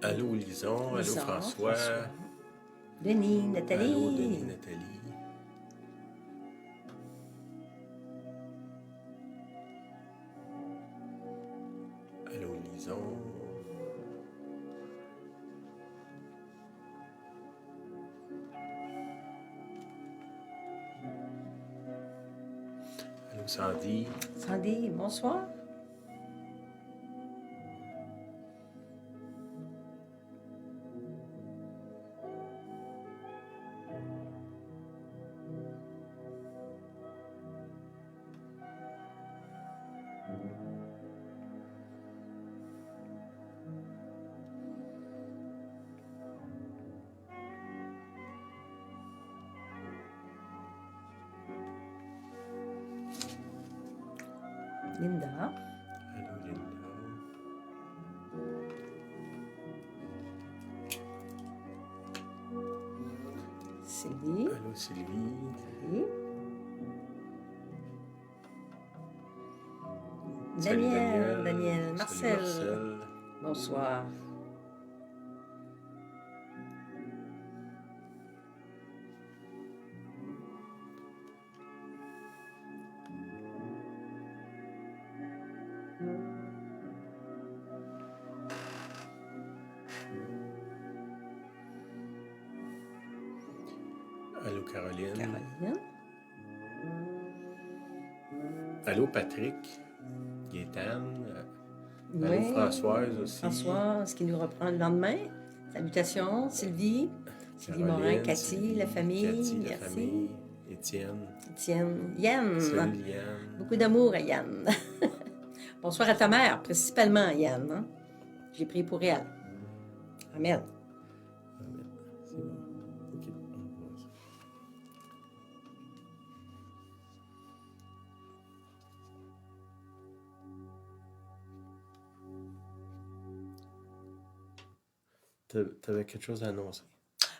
Allô Lison, allô Lison, François, Denis, allô Denis, Nathalie. Nathalie. Allô Lison. Allô Sandy. Sandy, bonsoir. Linda. Allô Linda. Sylvie. Allô Sylvie. Oui. Salut Daniel, Salut Marcel. Marcel. Bonsoir. Allô Caroline. Caroline. Allô Patrick. Gaétane. Allô Oui. Françoise aussi. Françoise qui nous reprend le lendemain. Salutations, Sylvie. Sylvie Morin, Caroline, Cathy, Sylvie, la famille. Cathy, la Merci. famille. Étienne. Étienne. Yann. Salut Liane. Beaucoup d'amour à Yann. Bonsoir à ta mère, principalement Yann. Hein? J'ai prié pour elle. Amen. Amen. C'est bon. OK. On va voir ça. T'avais quelque chose à annoncer?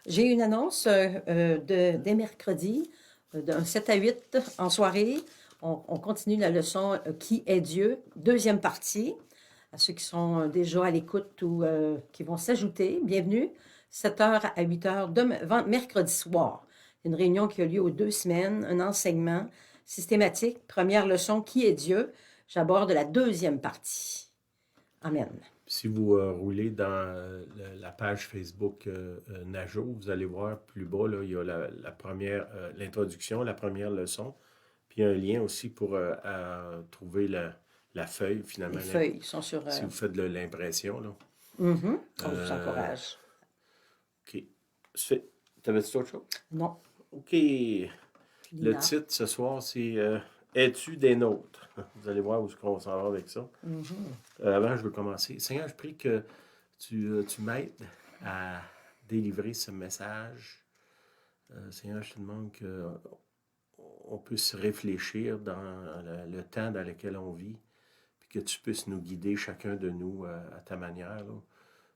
J'ai une annonce dès mercredi, d'un 7 à 8 en soirée. On continue la leçon Qui est Dieu? Deuxième partie. À ceux qui sont déjà à l'écoute ou qui vont s'ajouter, bienvenue. 7h à 8h mercredi soir. Une réunion qui a lieu aux 2 semaines, un enseignement systématique. Première leçon, Qui est Dieu? J'aborde la deuxième partie. Amen. Si vous roulez dans la page Facebook Najo, vous allez voir plus bas, là, il y a la première, l'introduction, la première leçon, puis il y a un lien aussi pour trouver la feuille, finalement. Les feuilles sont sur... Si vous faites de l'impression, là. On vous encourage. OK. T'avais-tu autre chose? Non. OK. Le titre ce soir, c'est Es-tu des nôtres? Vous allez voir où on s'en va avec ça. Avant, je veux commencer. Seigneur, je prie que tu m'aides à délivrer ce message. Seigneur, je te demande qu'on puisse réfléchir dans le temps dans lequel on vit, puis que tu puisses nous guider, chacun de nous, à ta manière, là,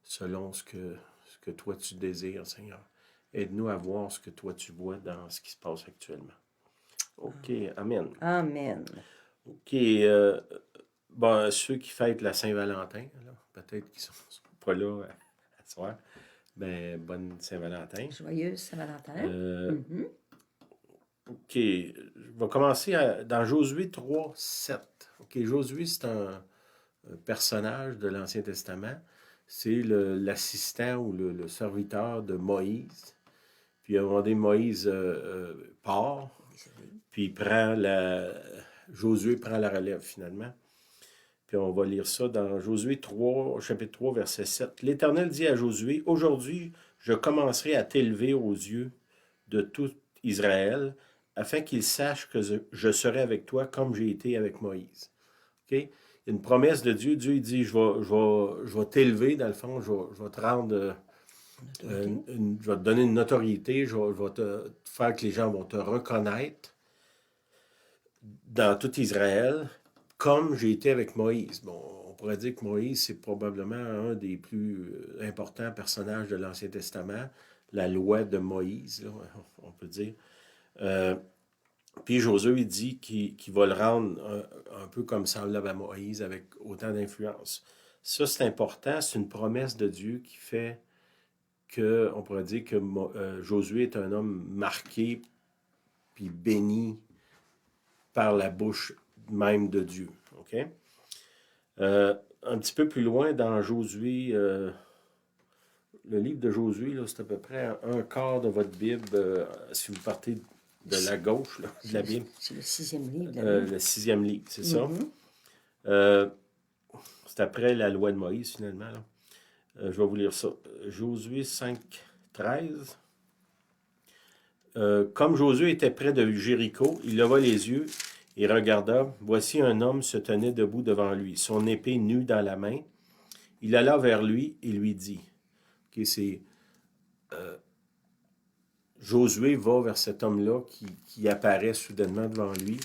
selon ce que toi tu désires, Seigneur. Aide-nous à voir ce que toi tu vois dans ce qui se passe actuellement. OK, Amen. Amen. OK, bon, ceux qui fêtent la Saint-Valentin, peut-être qu'ils ne sont pas là à soir, ben, bonne Saint-Valentin. Joyeuse Saint-Valentin. OK, je vais commencer dans Josué 3, 7. OK, Josué, c'est un personnage de l'Ancien Testament. C'est l'assistant ou le serviteur de Moïse. Puis à un moment donné, Moïse part, puis Josué prend la relève finalement. Puis on va lire ça dans Josué 3, chapitre 3, verset 7. L'Éternel dit à Josué, « Aujourd'hui, je commencerai à t'élever aux yeux de tout Israël, afin qu'ils sachent que je serai avec toi comme j'ai été avec Moïse. » Okay? Une promesse de Dieu. Dieu il dit, je vais t'élever, dans le fond, je vais te rendre... je vais te donner une notoriété, je vais te faire que les gens vont te reconnaître dans tout Israël, comme j'ai été avec Moïse. Bon, on pourrait dire que Moïse, c'est probablement un des plus importants personnages de l'Ancien Testament, la loi de Moïse, là, on peut dire. Puis Josué, il dit qu'il va le rendre un peu comme semblable à Moïse, avec autant d'influence. Ça, c'est important. C'est une promesse de Dieu qui fait que, on pourrait dire que Josué est un homme marqué puis béni par la bouche même de Dieu. OK? Un petit peu plus loin dans Josué, le livre de Josué, là, c'est à peu près un quart de votre Bible, si vous partez de la gauche là, de la Bible. C'est le 6e livre de la Bible. Le 6e livre, c'est ça. Mhm. C'est après la loi de Moïse, finalement. Là. Je vais vous lire ça. Josué 5, 13. Comme Josué était près de Jéricho, il leva les yeux et regarda. Voici un homme se tenait debout devant lui, son épée nue dans la main. Il alla vers lui et lui dit. Okay, c'est Josué va vers cet homme-là qui apparaît soudainement devant lui.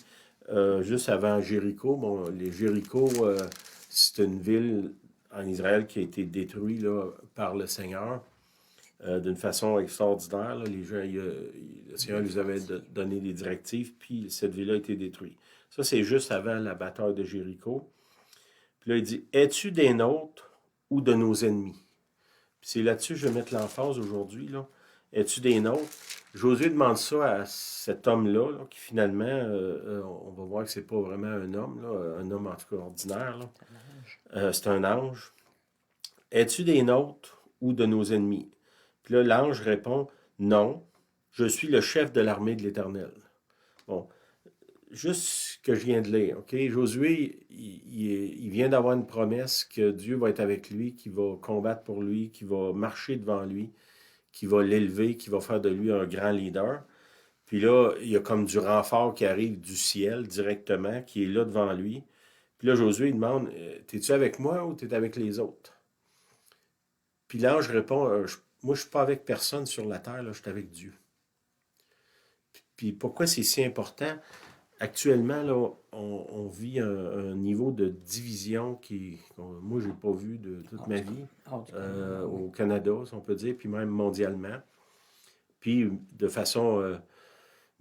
Juste avant Jéricho. Bon, les Jéricho, c'est une ville en Israël qui a été détruite là, par le Seigneur d'une façon extraordinaire. Là. Les gens, le Seigneur lui avait donné des directives, puis cette ville-là a été détruite. Ça, c'est juste avant la bataille de Jéricho. Puis là, il dit, es-tu des nôtres ou de nos ennemis? Puis c'est là-dessus que je vais mettre l'emphase aujourd'hui. Là. Es-tu des nôtres? Josué demande ça à cet homme-là, là, qui finalement, on va voir que c'est pas vraiment un homme, là, un homme en tout cas ordinaire. Là. C'est un ange. Es-tu des nôtres ou de nos ennemis? Puis là, l'ange répond, non, je suis le chef de l'armée de l'Éternel. Bon, juste ce que je viens de lire, OK? Josué, il vient d'avoir une promesse que Dieu va être avec lui, qu'il va combattre pour lui, qu'il va marcher devant lui, qui va l'élever, qui va faire de lui un grand leader. Puis là, il y a comme du renfort qui arrive du ciel directement, qui est là devant lui. Puis là, Josué, il demande, t'es-tu avec moi ou t'es avec les autres? Puis l'ange répond, moi, je suis pas avec personne sur la terre, là, je suis avec Dieu. Puis pourquoi c'est si important? Actuellement, là, on vit un niveau de division qui, moi, j'ai pas vu de toute ma vie au Canada, si on peut dire, puis même mondialement. Puis de façon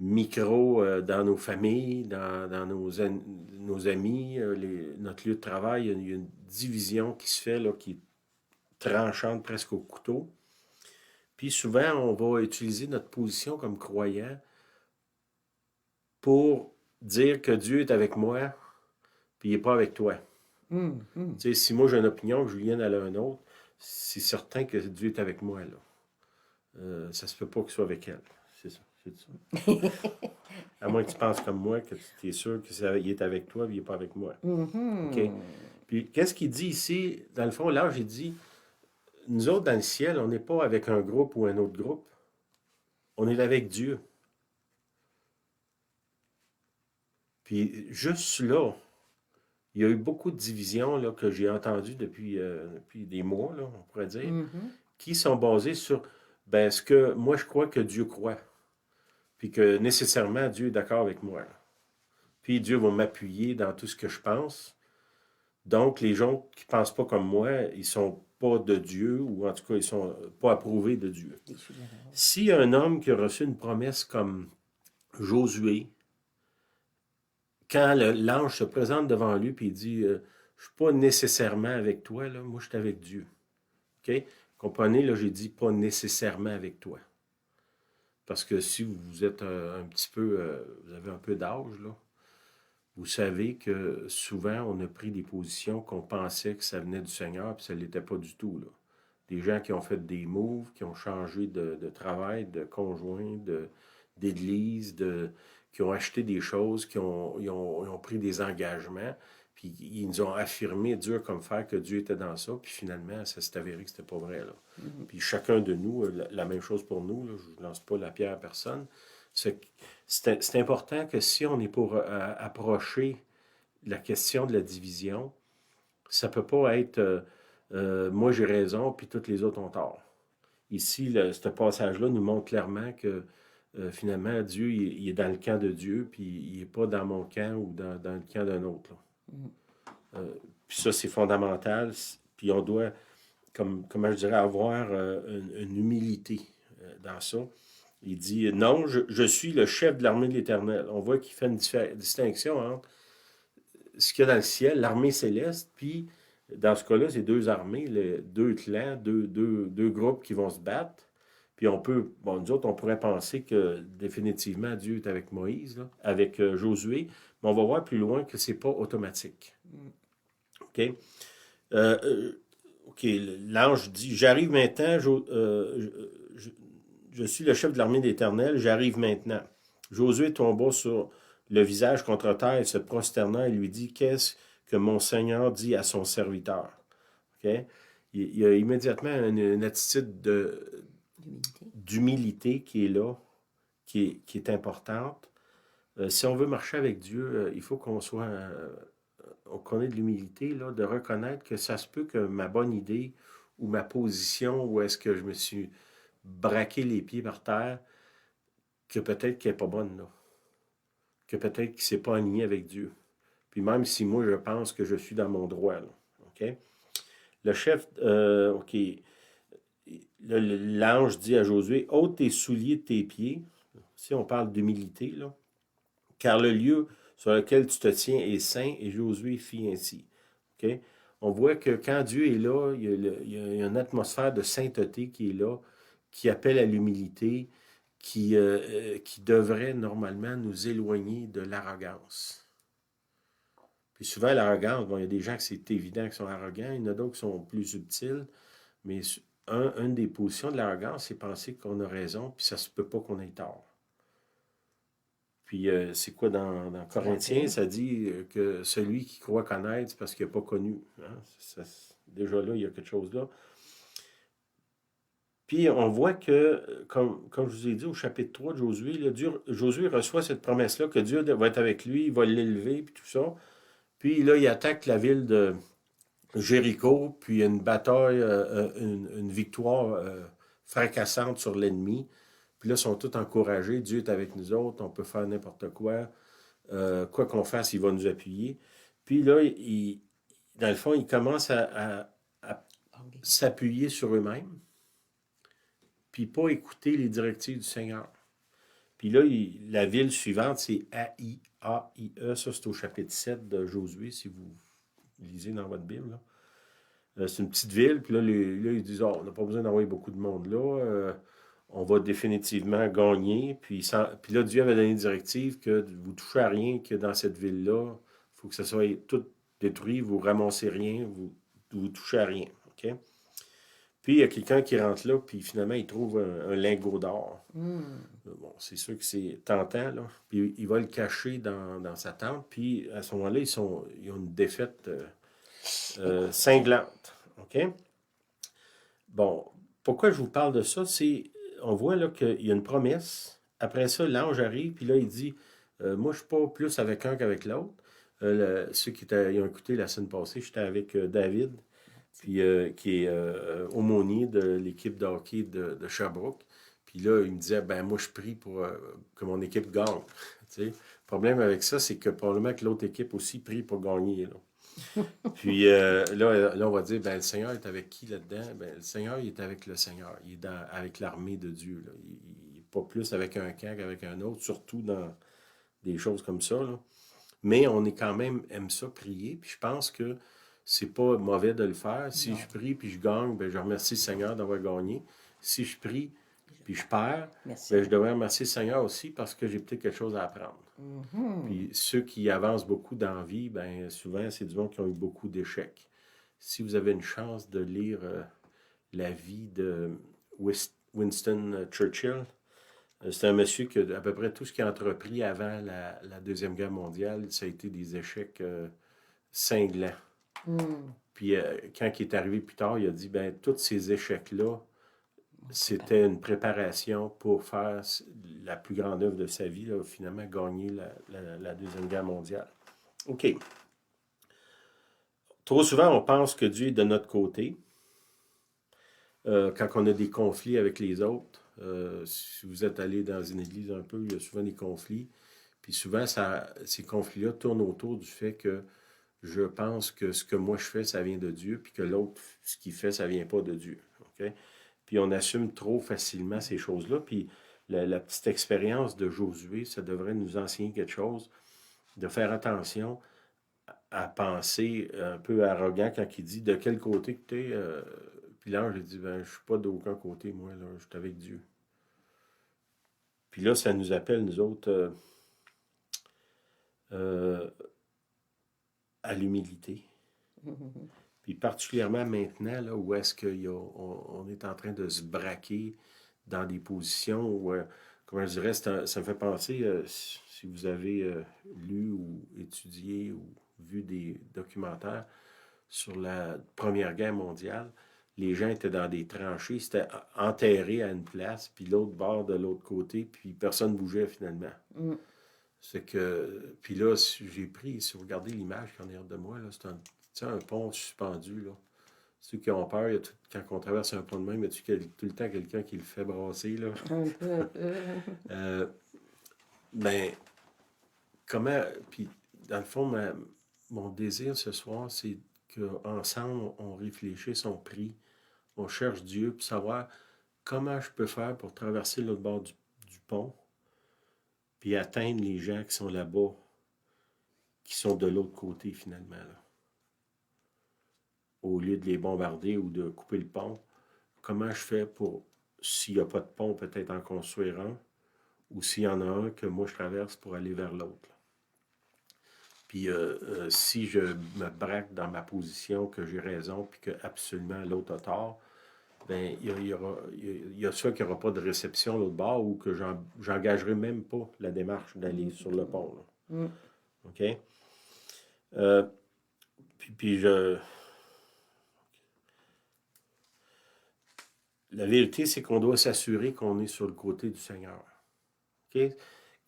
micro dans nos familles, dans nos amis, notre lieu de travail, il y a une division qui se fait, là, qui est tranchante presque au couteau. Puis souvent, on va utiliser notre position comme croyant pour dire que Dieu est avec moi, puis il n'est pas avec toi. Tu sais, si moi j'ai une opinion, que Julien a une autre, c'est certain que Dieu est avec moi, là. Ça se peut pas qu'il soit avec elle. C'est ça. C'est ça. À moins que tu penses comme moi, que tu es sûr qu'il est avec toi, mais il n'est pas avec moi. OK? Puis, qu'est-ce qu'il dit ici? Dans le fond, l'ange, il dit, nous autres, dans le ciel, on n'est pas avec un groupe ou un autre groupe. On est avec Dieu. Puis, juste là, il y a eu beaucoup de divisions là, que j'ai entendues depuis des mois, là, on pourrait dire, qui sont basées sur ce que moi, je crois que Dieu croit. Puis que nécessairement, Dieu est d'accord avec moi. Là. Puis Dieu va m'appuyer dans tout ce que je pense. Donc, les gens qui ne pensent pas comme moi, ils ne sont pas de Dieu, ou en tout cas, ils ne sont pas approuvés de Dieu. Si un homme qui a reçu une promesse comme Josué, quand l'ange se présente devant lui et il dit je ne suis pas nécessairement avec toi, là, moi je suis avec Dieu. OK? Comprenez, là, j'ai dit pas nécessairement avec toi. Parce que si vous êtes un petit peu, vous avez un peu d'âge, là, vous savez que souvent on a pris des positions qu'on pensait que ça venait du Seigneur, puis ça ne l'était pas du tout. Là. Des gens qui ont fait des moves, qui ont changé de travail, de conjoint, d'église, qui ont acheté des choses, ils ont pris des engagements, puis ils nous ont affirmé dur comme fer que Dieu était dans ça, puis finalement, ça s'est avéré que c'était pas vrai. Là. Puis chacun de nous, la même chose pour nous, là, je ne lance pas la pierre à personne. C'est important que si on est pour approcher la question de la division, ça ne peut pas être moi j'ai raison, puis toutes les autres ont tort. Ici, ce passage-là nous montre clairement que finalement, Dieu, il est dans le camp de Dieu, puis il n'est pas dans mon camp ou dans le camp d'un autre. Puis ça, c'est fondamental. Puis on doit, comment je dirais, avoir une humilité dans ça. Il dit, non, je suis le chef de l'armée de l'Éternel. On voit qu'il fait une distinction entre ce qu'il y a dans le ciel, l'armée céleste, puis Dans ce cas-là, c'est deux armées, deux clans, deux groupes qui vont se battre. Puis nous autres, on pourrait penser que définitivement Dieu est avec Moïse, là, avec Josué, mais on va voir plus loin que c'est pas automatique. OK? OK, l'ange dit, j'arrive maintenant, je suis le chef de l'armée d'Éternel, j'arrive maintenant. Josué tomba sur le visage contre terre et se prosternant et lui dit, qu'est-ce que mon Seigneur dit à son serviteur? OK? Il y a immédiatement une attitude d'humilité qui est là, qui est importante. Si on veut marcher avec Dieu, il faut qu'on ait de l'humilité, là, de reconnaître que ça se peut que ma bonne idée ou ma position, où est-ce que je me suis braqué les pieds par terre, que peut-être qu'elle n'est pas bonne, là. Que peut-être qu'il ne s'est pas aligné avec Dieu. Puis même si moi, je pense que je suis dans mon droit, là. OK? Le chef, OK, l'ange dit à Josué, ôte tes souliers de tes pieds. Si on parle d'humilité, là, car le lieu sur lequel tu te tiens est saint, et Josué fit ainsi. OK? On voit que quand Dieu est là, il y a une atmosphère de sainteté qui est là, qui appelle à l'humilité, qui devrait normalement nous éloigner de l'arrogance. Puis souvent, l'arrogance, bon, il y a des gens que c'est évident qui sont arrogants, il y en a d'autres qui sont plus subtils, mais une des positions de l'arrogance, c'est penser qu'on a raison, puis ça se peut pas qu'on ait tort. Puis c'est quoi dans Corinthiens, ça dit que celui qui croit connaître, c'est parce qu'il n'a pas connu. Hein? Déjà là, il y a quelque chose là. Puis on voit que, comme je vous ai dit au chapitre 3 de Josué, là, Josué reçoit cette promesse-là que Dieu va être avec lui, il va l'élever, puis tout ça. Puis là, il attaque la ville de Jéricho, puis il y a une bataille, une victoire fracassante sur l'ennemi. Puis là, ils sont tous encouragés. Dieu est avec nous autres, on peut faire n'importe quoi. Quoi qu'on fasse, il va nous appuyer. Puis là, dans le fond, ils commencent à s'appuyer sur eux-mêmes, puis pas écouter les directives du Seigneur. Puis là, la ville suivante, c'est Aie. Ça, c'est au chapitre 7 de Josué, si vous lisez dans votre Bible. Là. C'est une petite ville, puis là, ils disent, on n'a pas besoin d'envoyer beaucoup de monde là. On va définitivement gagner. Puis là, Dieu avait donné une directive que vous ne touchez à rien, que dans cette ville-là, il faut que ça soit tout détruit, vous ramassez rien, vous touchez à rien. OK? Puis il y a quelqu'un qui rentre là, puis finalement, il trouve un lingot d'or. Bon, c'est sûr que c'est tentant, là. Puis il va le cacher dans sa tente, puis à ce moment-là, ils ont une défaite cinglante. OK? Bon, pourquoi je vous parle de ça? On voit là qu'il y a une promesse. Après ça, l'ange arrive, puis là, il dit moi, je ne suis pas plus avec un qu'avec l'autre. Ceux qui ont écouté la semaine passée, j'étais avec David, puis, qui est aumônier de l'équipe de hockey de Sherbrooke. Puis là, il me disait moi, je prie pour que mon équipe gagne. Le problème avec ça, c'est que probablement que l'autre équipe aussi prie pour gagner. Là. Puis là, on va dire, le Seigneur est avec qui là-dedans? Le Seigneur, il est avec le Seigneur. Il est avec l'armée de Dieu. Là. Il n'est pas plus avec un camp qu'avec un autre, surtout dans des choses comme ça. Là. Mais on est quand même, aime ça, prier. Puis je pense que c'est pas mauvais de le faire. Si je prie puis je gagne, je remercie le Seigneur d'avoir gagné. Si je prie puis je perds, je devrais remercier le Seigneur aussi parce que j'ai peut-être quelque chose à apprendre. Puis ceux qui avancent beaucoup dans la vie, souvent, c'est du monde qui ont eu beaucoup d'échecs. Si vous avez une chance de lire la vie de Winston Churchill, c'est un monsieur qui à peu près tout ce qu'il a entrepris avant la Deuxième Guerre mondiale, ça a été des échecs cinglants. Puis quand il est arrivé plus tard, il a dit, tous ces échecs-là, c'était une préparation pour faire la plus grande œuvre de sa vie, là, finalement gagner la Deuxième Guerre mondiale. OK. Trop souvent, on pense que Dieu est de notre côté. Quand on a des conflits avec les autres, si vous êtes allé dans une église un peu, il y a souvent des conflits. Puis souvent, ces conflits-là tournent autour du fait que je pense que ce que moi je fais, ça vient de Dieu, puis que l'autre, ce qu'il fait, ça vient pas de Dieu. OK? Puis on assume trop facilement ces choses-là. Puis la petite expérience de Josué, ça devrait nous enseigner quelque chose, de faire attention à penser un peu arrogant quand il dit de quel côté que tu es. Puis l'ange, il dit ben, je suis pas d'aucun côté, moi, là, je suis avec Dieu. Puis là, ça nous appelle, nous autres, euh, à l'humilité. Puis particulièrement maintenant, là, où est-ce qu'on est en train de se braquer dans des positions où, comment je dirais, ça me fait penser, si vous avez lu ou étudié ou vu des documentaires sur la Première Guerre mondiale, les gens étaient dans des tranchées, c'était enterré à une place, puis l'autre bord de l'autre côté, puis personne ne bougeait finalement. Mm. C'est que, puis là, j'ai pris, si vous regardez l'image qui en est de moi, là, c'est un pont suspendu, là. Ceux qui ont peur, quand on traverse un pont de même, il y a tout le temps quelqu'un qui le fait brasser, là. Un peu, un peu. Euh, ben, comment, puis dans le fond, mon désir ce soir, c'est qu'ensemble, on réfléchisse, on prie, on cherche Dieu, pour savoir comment je peux faire pour traverser l'autre bord du pont, puis atteindre les gens qui sont là-bas, qui sont de l'autre côté finalement, là. Au lieu de les bombarder ou de couper le pont, comment je fais pour, s'il n'y a pas de pont, peut-être en construire un, ou s'il y en a un que moi je traverse pour aller vers l'autre. Puis si je me braque dans ma position, que j'ai raison, puis que absolument l'autre a tort, ben il y a soit qu'il n'y aura pas de réception à l'autre bord ou que j'engagerai même pas la démarche d'aller sur le pont, là. Mm. OK? Euh, puis la vérité, c'est qu'on doit s'assurer qu'on est sur le côté du Seigneur. OK?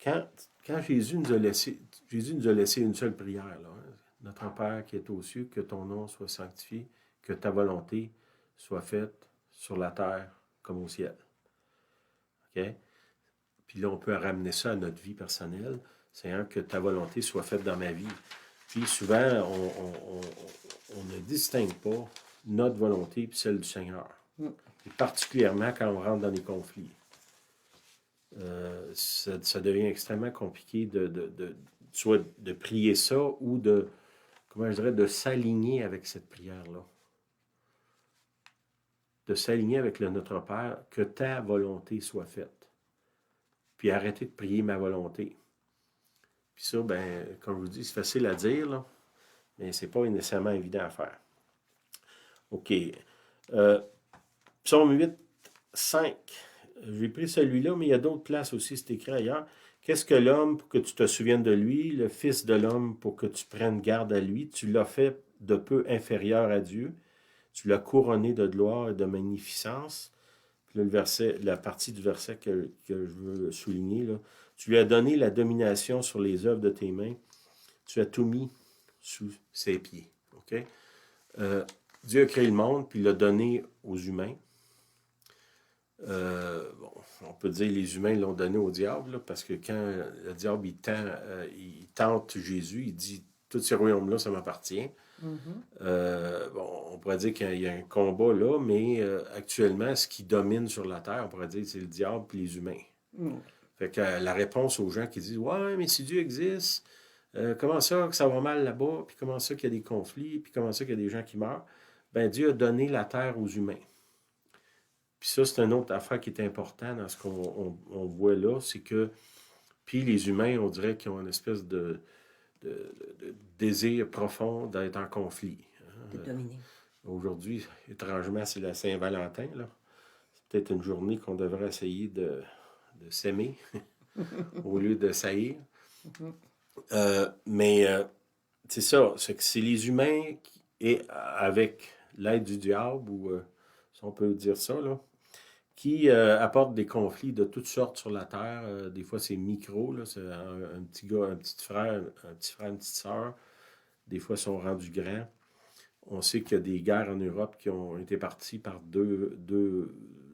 Quand, quand Jésus nous a laissé une seule prière, là, hein. Notre Père qui est aux cieux, que ton nom soit sanctifié, que ta volonté soit faite sur la terre comme au ciel. OK? Puis là, on peut ramener ça à notre vie personnelle. Seigneur, que ta volonté soit faite dans ma vie. Puis souvent, on ne distingue pas notre volonté et celle du Seigneur. Et particulièrement quand on rentre dans des conflits. Ça devient extrêmement compliqué soit de prier ça ou comment je dirais, de s'aligner avec cette prière-là. De s'aligner avec le Notre Père, que ta volonté soit faite. Puis arrêter de prier ma volonté. Puis ça, ben, comme je vous dis, c'est facile à dire, là, mais c'est pas nécessairement évident à faire. OK. Psaume 8, 5. J'ai pris celui-là, mais il y a d'autres places aussi, c'est écrit ailleurs. Qu'est-ce que l'homme pour que tu te souviennes de lui, le Fils de l'homme pour que tu prennes garde à lui? Tu l'as fait de peu inférieur à Dieu. Tu l'as couronné de gloire et de magnificence. Puis là, la partie du verset que je veux souligner, là. Tu lui as donné la domination sur les œuvres de tes mains. Tu as tout mis sous ses pieds. OK? Dieu a créé le monde, puis il l'a donné aux humains. Bon, on peut dire que les humains l'ont donné au diable, là, parce que quand le diable il tente Jésus, il dit tous ces royaumes-là, ça m'appartient. Bon, on pourrait dire qu'il y a un combat là, mais actuellement, ce qui domine sur la terre, on pourrait dire c'est le diable et les humains. Fait que la réponse aux gens qui disent ouais, mais si Dieu existe, comment ça que ça va mal là-bas, puis comment ça qu'il y a des conflits, puis comment ça qu'il y a des gens qui meurent, ben Dieu a donné la terre aux humains. Puis ça, c'est une autre affaire qui est importante dans ce qu'on voit là, c'est que, puis les humains, on dirait qu'ils ont une espèce de désir profond d'être en conflit. De dominer. Aujourd'hui, étrangement, c'est la Saint-Valentin, là. C'est peut-être une journée qu'on devrait essayer de s'aimer au lieu de saillir. Mais c'est ça, c'est que c'est les humains et avec l'aide du diable, ou si on peut dire ça, là, qui apportent des conflits de toutes sortes sur la Terre. Des fois, c'est micro, là, c'est un petit gars, un petit frère, une petite sœur. Des fois, ils sont rendus grands. On sait qu'il y a des guerres en Europe qui ont été parties par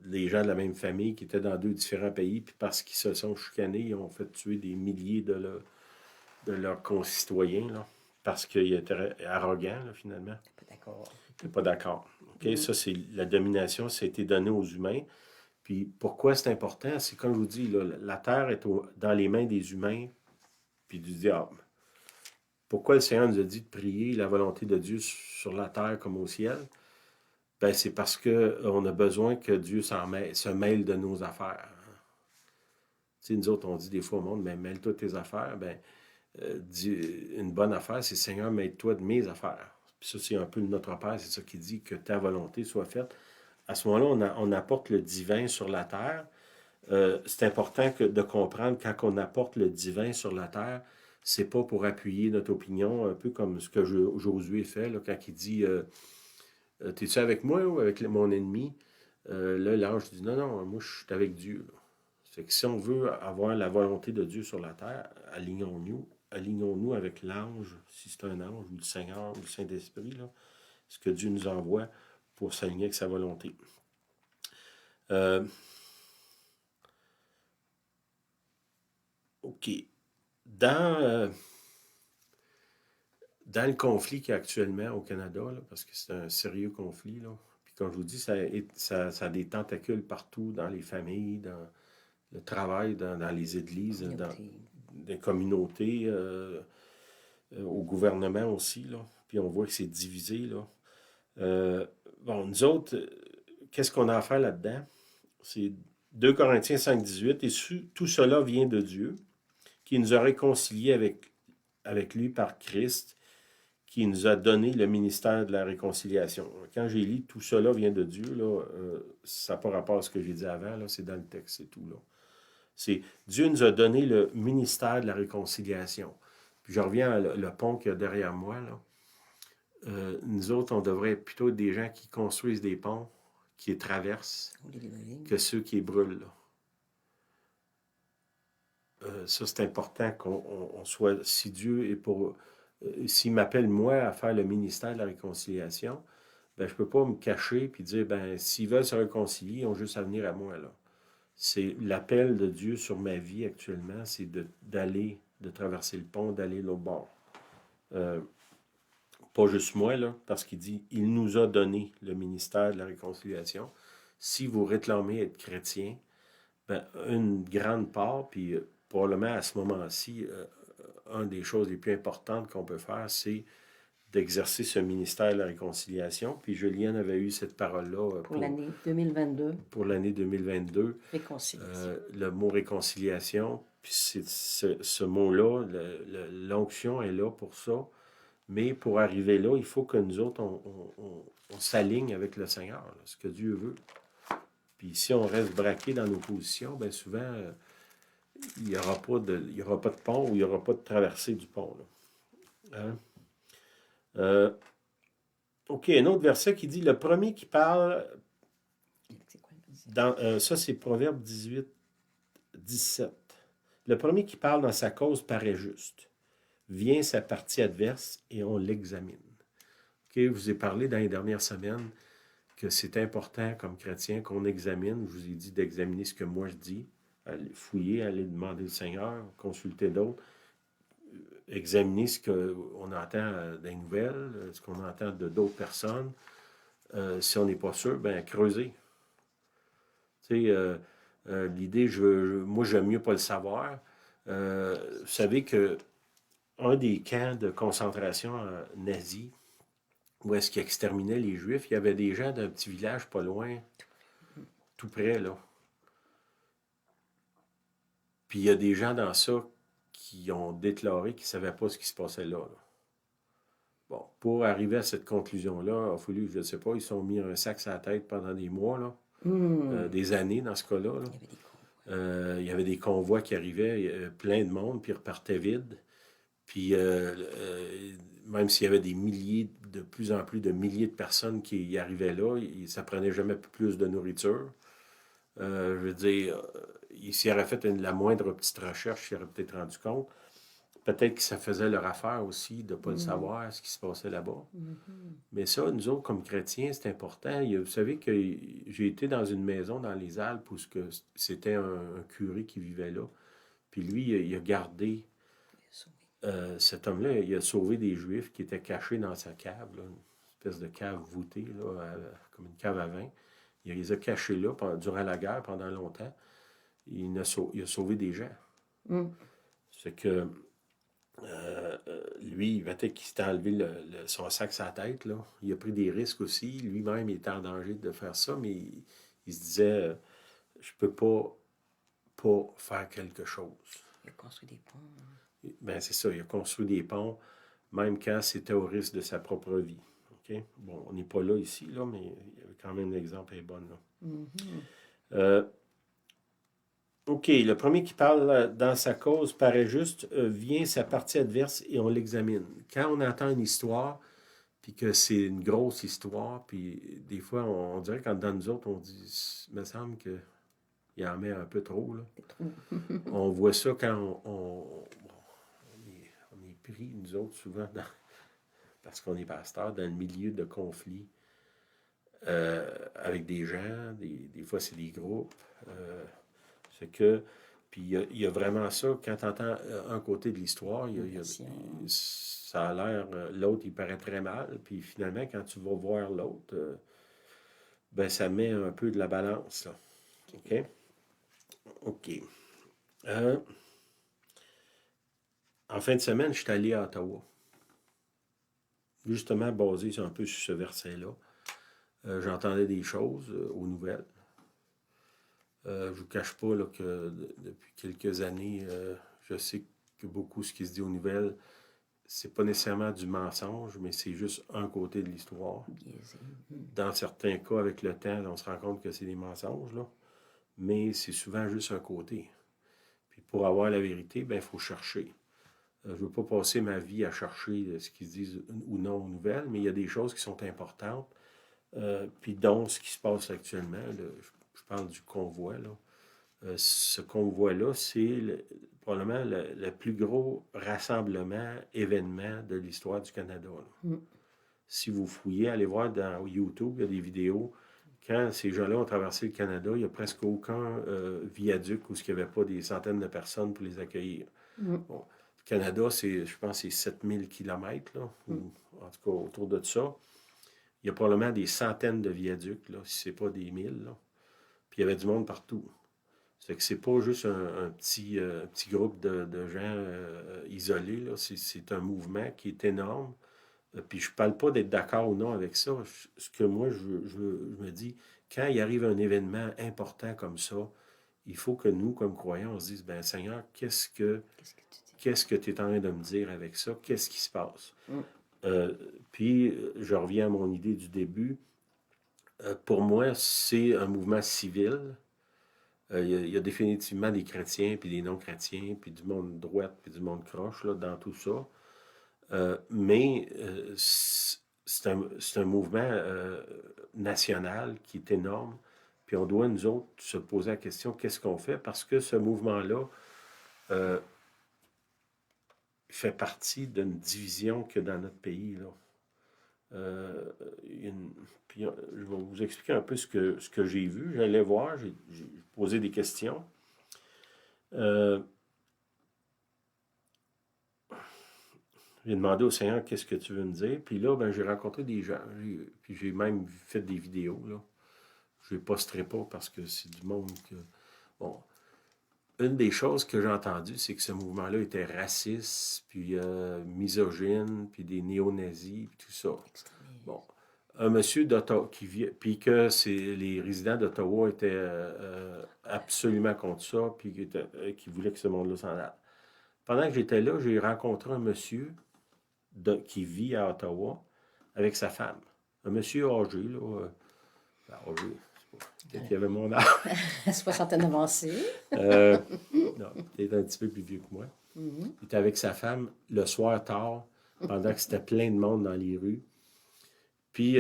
les gens de la même famille qui étaient dans deux différents pays, puis parce qu'ils se sont chicanés, ils ont fait tuer des milliers de leurs concitoyens, là, parce qu'ils étaient arrogants, là, finalement. Pas d'accord. Ils n'étaient pas d'accord. Okay? Ça, c'est la domination, ça a été donné aux humains. Puis pourquoi c'est important? C'est comme je vous dis, là, la terre est dans les mains des humains puis du diable. pourquoi le Seigneur nous a dit de prier la volonté de Dieu sur la terre comme au ciel? Ben, c'est parce qu'on a besoin que Dieu se mêle de nos affaires. Tu sais, nous autres, on dit des fois au monde, ben, mêle-toi de tes affaires. Ben, une bonne affaire, c'est Seigneur, mêle-toi de mes affaires. Puis ça, c'est un peu notre Père, c'est ça qui dit que ta volonté soit faite. À ce moment-là, on apporte le divin sur la terre. C'est important de comprendre quand on apporte le divin sur la terre, c'est pas pour appuyer notre opinion, un peu comme ce que Josué fait là, quand il dit t'es-tu avec moi ou avec mon ennemi? Là, l'ange dit non, non, moi je suis avec Dieu. C'est que si on veut avoir la volonté de Dieu sur la terre, alignons-nous avec l'ange, si c'est un ange, ou le Seigneur, ou le Saint-Esprit, là, ce que Dieu nous envoie pour s'aligner avec sa volonté. OK. Dans le conflit qu'il y a actuellement au Canada, là, parce que c'est un sérieux conflit, là, puis comme je vous dis, ça a des tentacules partout, dans les familles, dans le travail, dans les églises, dans les communautés, au gouvernement aussi, là. Puis on voit que c'est divisé, là. Bon, nous autres, qu'est-ce qu'on a à faire là-dedans? C'est 2 Corinthiens 5,18, et tout cela vient de Dieu, qui nous a réconciliés avec lui par Christ, qui nous a donné le ministère de la réconciliation. Quand j'ai lu tout cela vient de Dieu, là, ça n'a pas rapport à ce que j'ai dit avant, là, c'est dans le texte, c'est tout. Là. C'est Dieu nous a donné le ministère de la réconciliation. Puis je reviens à le pont qu'il y a derrière moi. Là. Nous autres, on devrait être plutôt des gens qui construisent des ponts, qui les traversent, que ceux qui les brûlent. Ça, c'est important qu'on soit, si Dieu est pour... s'il m'appelle, moi, à faire le ministère de la réconciliation, ben, je ne peux pas me cacher et dire, ben, s'ils veulent se réconcilier, ils ont juste à venir à moi, là. C'est l'appel de Dieu sur ma vie actuellement, c'est de traverser le pont, d'aller l'autre bord. Pas juste moi, là, parce qu'il dit, il nous a donné le ministère de la réconciliation. Si vous réclamez être chrétien, ben, une grande part, puis probablement à ce moment-ci, une des choses les plus importantes qu'on peut faire, c'est d'exercer ce ministère de la réconciliation. Puis Julienne avait eu cette parole-là pour l'année 2022. Pour l'année 2022. Réconciliation. Le mot réconciliation. Puis ce mot-là, l'onction est là pour ça. Mais pour arriver là, il faut que nous autres, on s'aligne avec le Seigneur, là, ce que Dieu veut. Puis si on reste braqué dans nos positions, bien souvent, il n'y aura pas de pont ou il n'y aura pas de traversée du pont. Là. Hein? OK, un autre verset qui dit, le premier qui parle, ça c'est Proverbe 18, 17. Le premier qui parle dans sa cause paraît juste. Vient sa partie adverse et on l'examine. OK, je vous ai parlé dans les dernières semaines que c'est important comme chrétien qu'on examine. Je vous ai dit d'examiner ce que moi je dis, aller fouiller, aller demander le Seigneur, consulter d'autres, examiner ce qu'on entend des nouvelles, ce qu'on entend de d'autres personnes. Si on n'est pas sûr, bien, creuser. Tu sais, l'idée, moi, j'aime mieux pas le savoir. Vous savez que un des camps de concentration nazis, où est-ce qu'ils exterminaient les Juifs, il y avait des gens d'un petit village pas loin, tout près, là. Puis il y a des gens dans ça qui ont déclaré qu'ils ne savaient pas ce qui se passait là. Bon, pour arriver à cette conclusion-là, il a fallu, je ne sais pas, ils se sont mis un sac sur la tête pendant des mois, là, des années dans ce cas-là. Là. Il y avait des convois qui arrivaient, plein de monde, puis ils repartaient vides. Puis même s'il y avait de plus en plus de milliers de personnes qui y arrivaient là, ça prenait jamais plus de nourriture. Je veux dire, s'il aurait fait la moindre petite recherche, il aurait peut-être rendu compte. Peut-être que ça faisait leur affaire aussi de ne pas le savoir, ce qui se passait là-bas. Mais ça, nous autres, comme chrétiens, c'est important. Vous savez que j'ai été dans une maison dans les Alpes où c'était un curé qui vivait là. Puis lui, il a gardé... cet homme-là, il a sauvé des Juifs qui étaient cachés dans sa cave, là, une espèce de cave voûtée, là, comme une cave à vin. Il les a cachés là durant la guerre, pendant longtemps. Il a sauvé des gens. C'est que Lui, peut-être qu'il s'était enlevé son sac sur la tête, là. Il a pris des risques aussi. Lui-même, il était en danger de faire ça, mais il se disait, je peux pas faire quelque chose. Il a construit des ponts. Ben, c'est ça, il a construit des ponts, même quand c'était au risque de sa propre vie. OK? Bon, on n'est pas là ici, là, mais il y avait quand même l'exemple est bon, là. Euh, OK, le premier qui parle dans sa cause paraît juste, vient sa partie adverse et on l'examine. Quand on entend une histoire, puis que c'est une grosse histoire, puis des fois, on dirait qu'en dedans de nous autres, on dit, il me semble qu'il en met un peu trop, là. On voit ça quand on est pris, nous autres, souvent, parce qu'on est pasteur, dans le milieu de conflits avec des gens, des fois c'est des groupes. C'est que, puis il y a vraiment ça, quand tu entends un côté de l'histoire, ça a l'air, l'autre il paraît très mal, puis finalement quand tu vas voir l'autre, ben ça met un peu de la balance, là. OK? OK. En fin de semaine, je suis allé à Ottawa. Justement basé un peu sur ce verset-là. J'entendais des choses aux nouvelles. Je ne vous cache pas là, que depuis quelques années, je sais que beaucoup ce qui se dit aux nouvelles, c'est pas nécessairement du mensonge, mais c'est juste un côté de l'histoire. Biaisé. Dans certains cas, avec le temps, on se rend compte que c'est des mensonges, là. Mais c'est souvent juste un côté. Puis pour avoir la vérité, ben il faut chercher. Je ne veux pas passer ma vie à chercher ce qu'ils disent ou non aux nouvelles, mais il y a des choses qui sont importantes. Puis dont ce qui se passe actuellement, là, je parle du convoi, là. Ce convoi-là, c'est probablement le plus gros rassemblement, événement de l'histoire du Canada, là. Si vous fouillez, allez voir dans YouTube, il y a des vidéos. Quand ces gens-là ont traversé le Canada, il n'y a presque aucun viaduc où il n'y avait pas des centaines de personnes pour les accueillir. Bon, le Canada, je pense, c'est 7000 kilomètres, là, ou en tout cas autour de ça. Il y a probablement des centaines de viaducs, là, si ce n'est pas des milles, là. Puis il y avait du monde partout. C'est que c'est pas juste un petit groupe de gens isolés, là. C'est un mouvement qui est énorme. Puis je parle pas d'être d'accord ou non avec ça. Ce que moi, je me dis, quand il arrive un événement important comme ça, il faut que nous, comme croyants, on se dise, ben Seigneur, qu'est-ce que tu es en train de me dire avec ça? Qu'est-ce qui se passe? Puis, je reviens à mon idée du début. Pour moi, c'est un mouvement civil. Il y a définitivement des chrétiens, puis des non-chrétiens, puis du monde droite, puis du monde croche, là, dans tout ça. Mais c'est un mouvement national qui est énorme. Puis on doit, nous autres, se poser la question, qu'est-ce qu'on fait? Parce que ce mouvement-là fait partie d'une division qu'il y a dans notre pays, là. Puis je vais vous expliquer un peu ce que j'ai vu. J'allais voir, j'ai posé des questions. J'ai demandé au Seigneur qu'est-ce que tu veux me dire. Puis là, ben, j'ai rencontré des gens. Puis j'ai même fait des vidéos, là. Je ne les posterai pas parce que c'est du monde que. Bon. Une des choses que j'ai entendues, c'est que ce mouvement-là était raciste, puis misogyne, puis des néo-nazis, puis tout ça. Bon. Un monsieur d'Ottawa qui vient, puis que les résidents d'Ottawa étaient absolument contre ça, puis qui voulaient que ce monde-là s'en aille. Pendant que j'étais là, j'ai rencontré un monsieur qui vit à Ottawa avec sa femme. Un monsieur âgé, là. Âgé, peut-être qu'il avait mon âge. Soixantaine avancée. Non, peut-être un petit peu plus vieux que moi. Il était avec sa femme le soir tard, pendant que c'était plein de monde dans les rues. Puis,